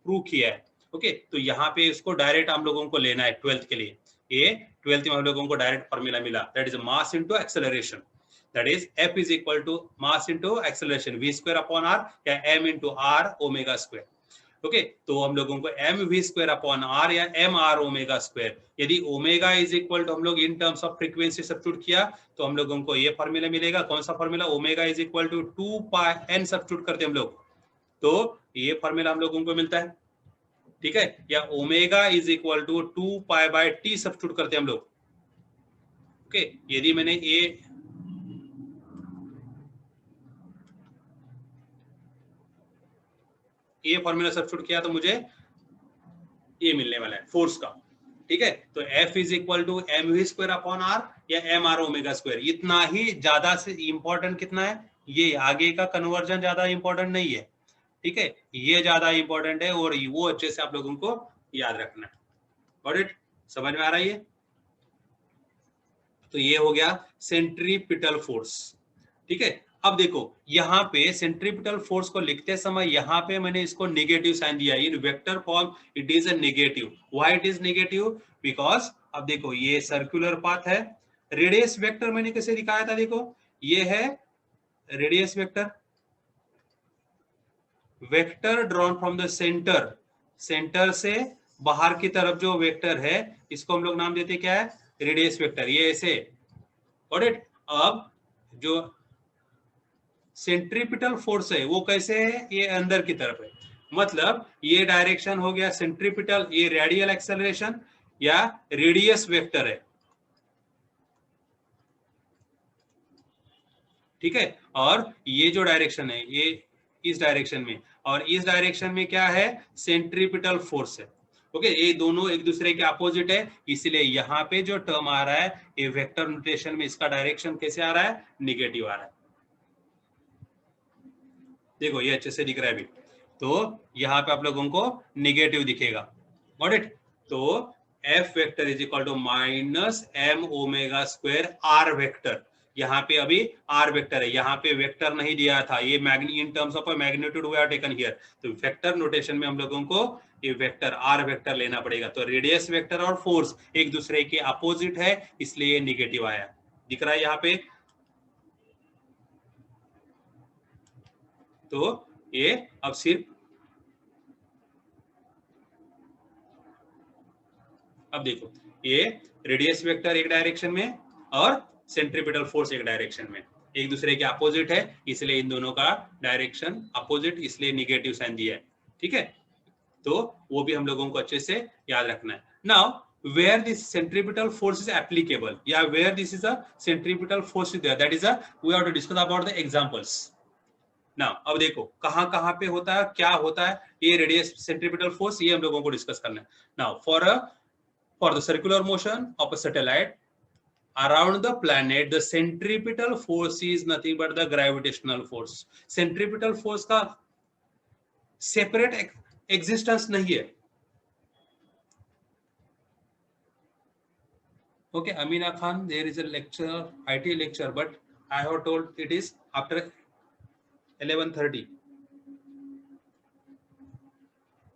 प्रूव किया है। ओके, तो यहाँ पे इसको डायरेक्ट हम लोगों को लेना है 12th के लिए। ये 12th में हम लोगों को डायरेक्ट फॉर्मूला मिला, that is mass into acceleration, that is F is equal to mass into acceleration, v square upon r या m into r omega square. Okay, तो हम लोगों को M V square upon are या एम आर ओमेगा स्क्वायर, यदि ओमेगा इज इक्वल टू हम लोग in terms of frequency substitute किया तो हम लोगों को ये फॉर्मूला मिलेगा। कौन सा formula, omega is equal to 2 pi n substitute करते हम लोग तो ये फॉर्मूला हम लोगों को मिलता है। ठीक है, या omega is equal to 2 pi by t substitute करते हम लोग। ओके, यदि मैंने ये फॉर्मूला सब्स्टिट्यूट किया तो मुझे ये मिलने वाला है फोर्स का। ठीक है, तो F is equal to M V square upon are या एम आर ओमेगा स्क्वायर। इतना ही ज्यादा से इंपॉर्टेंट कितना है, ये आगे का कन्वर्जन ज्यादा इंपॉर्टेंट नहीं है। ठीक है, ये ज्यादा इंपॉर्टेंट है और वो अच्छे से आप लोगों को याद रखना है। गॉट इट, समझ में आ रहा है ये? तो ये हो गया सेंट्रीपिटल फोर्स। ठीक है, अब देखो यहाँ पे सेंट्रीपिटल फोर्स को लिखते समय यहाँ पे मैंने इसको नेगेटिव साइन दिया, इन vector form it is a negative. Why it is negative, because अब देखो ये सर्कुलर पाथ है, रेडियस वेक्टर मैंने कैसे दिखाया था, देखो ये है radius vector, vector drawn from the centre, centre से बाहर की तरफ जो वेक्टर है इसको हम लोग नाम देते क्या है, रेडियस वेक्टर। ये ऐसे, गॉट इट। अब जो सेंट्रीपिटल फोर्स है वो कैसे है, ये अंदर की तरफ है, मतलब ये डायरेक्शन हो गया सेंट्रीपिटल, ये रेडियल एक्सेलरेशन या रेडियस वेक्टर है। ठीक है, और ये जो डायरेक्शन है ये इस डायरेक्शन में, और इस डायरेक्शन में क्या है, सेंट्रीपिटल फोर्स है। ओके, ये दोनों एक दूसरे के अपोजिट है, इसलिए यहाँ पे जो टर्म आ रहा है ये वेक्टर नोटेशन में इसका डायरेक्शन कैसे आ रहा है, निगेटिव आ रहा है। देखो ये अच्छे से दिख रहा है अभी, तो यहाँ पे आप लोगों को निगेटिव दिखेगा। गॉट इट, तो F vector is equal to minus M omega square R vector. यहाँ पे अभी आर वेक्टर है, यहाँ पे वेक्टर नहीं दिया था, ये in terms of magnitude we are taken here, तो वेक्टर नोटेशन में हम लोगों को ये वेक्टर आर वेक्टर लेना पड़ेगा। तो रेडियस वेक्टर और फोर्स एक दूसरे के अपोजिट है, इसलिए ये निगेटिव आया, दिख रहा है यहाँ पे। तो ये अब सिर्फ अब देखो, ये रेडियस वेक्टर एक डायरेक्शन में और सेंट्रीपिटल फोर्स एक डायरेक्शन में, एक दूसरे के अपोजिट है, इसलिए इन दोनों का डायरेक्शन अपोजिट, इसलिए निगेटिव साइन दिया है। ठीक है, तो वो भी हम लोगों को अच्छे से याद रखना है। Now where this centripetal force is applicable, yeah, where this is a centripetal force is there, that is a we have to discuss about the examples. Now अब देखो कहाँ कहाँ पे होता है, क्या होता है ये रेडियस सेंट्रीपिटल फोर्स, ये हम लोगों को डिस्कस करना है। Now for the circular motion of a satellite around the planet, the centripetal force is nothing but the gravitational force. centripetal force का सेपरेट एग्जिस्टेंस नहीं है। Okay, Amina Khan, there is a lecture, IT lecture, but I have told it is after 11:30.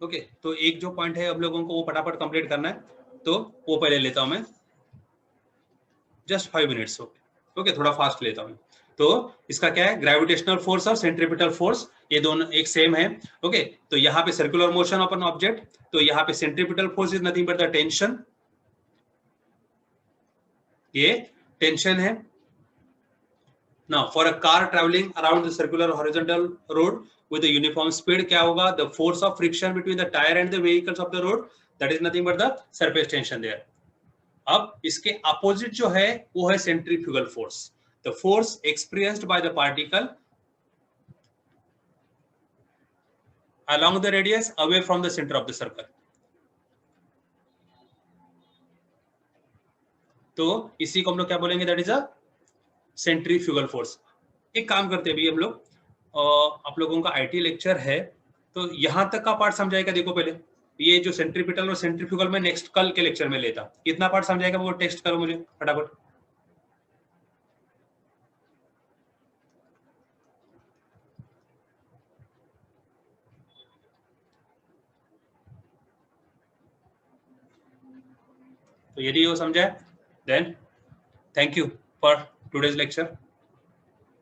Okay, तो एक जो पॉइंट है अब लोगों को वो फटाफट कंप्लीट करना है, तो वो पहले लेता हूं मैं, जस्ट 5 मिनट्स। ओके, थोड़ा फास्ट लेता हूं। तो इसका क्या है, ग्रेविटेशनल फोर्स और सेंट्रीपिटल फोर्स ये दोनों एक सेम है। ओके, तो यहाँ पे circular motion of an object, तो यहाँ पे centripetal force is nothing but the tension, ये टेंशन है। Now, for a car traveling around the circular horizontal road with a uniform speed, क्या होगा, the force of friction between the tire and the vehicles of the road, that is nothing but the surface tension there. अब इसके अपोजिट जो है वो है centrifugal force, the force experienced by the particle along the radius away from the center of the circle. तो इसी को हम लोग क्या बोलेंगे, that is a centrifugal force. एक काम करते हैं अभी हम लोग, आप लोगों का आईटी लेक्चर है, तो यहां तक का पार्ट समझाएगा। देखो पहले ये जो सेंट्रीपिटल और सेंट्रीफ्यूगल में नेक्स्ट कल के लेक्चर में लेता, कितना पार्ट समझाएगा वो टेक्स्ट करो मुझे फटाफट। तो यदि वो समझाए, then thank you for today's lecture.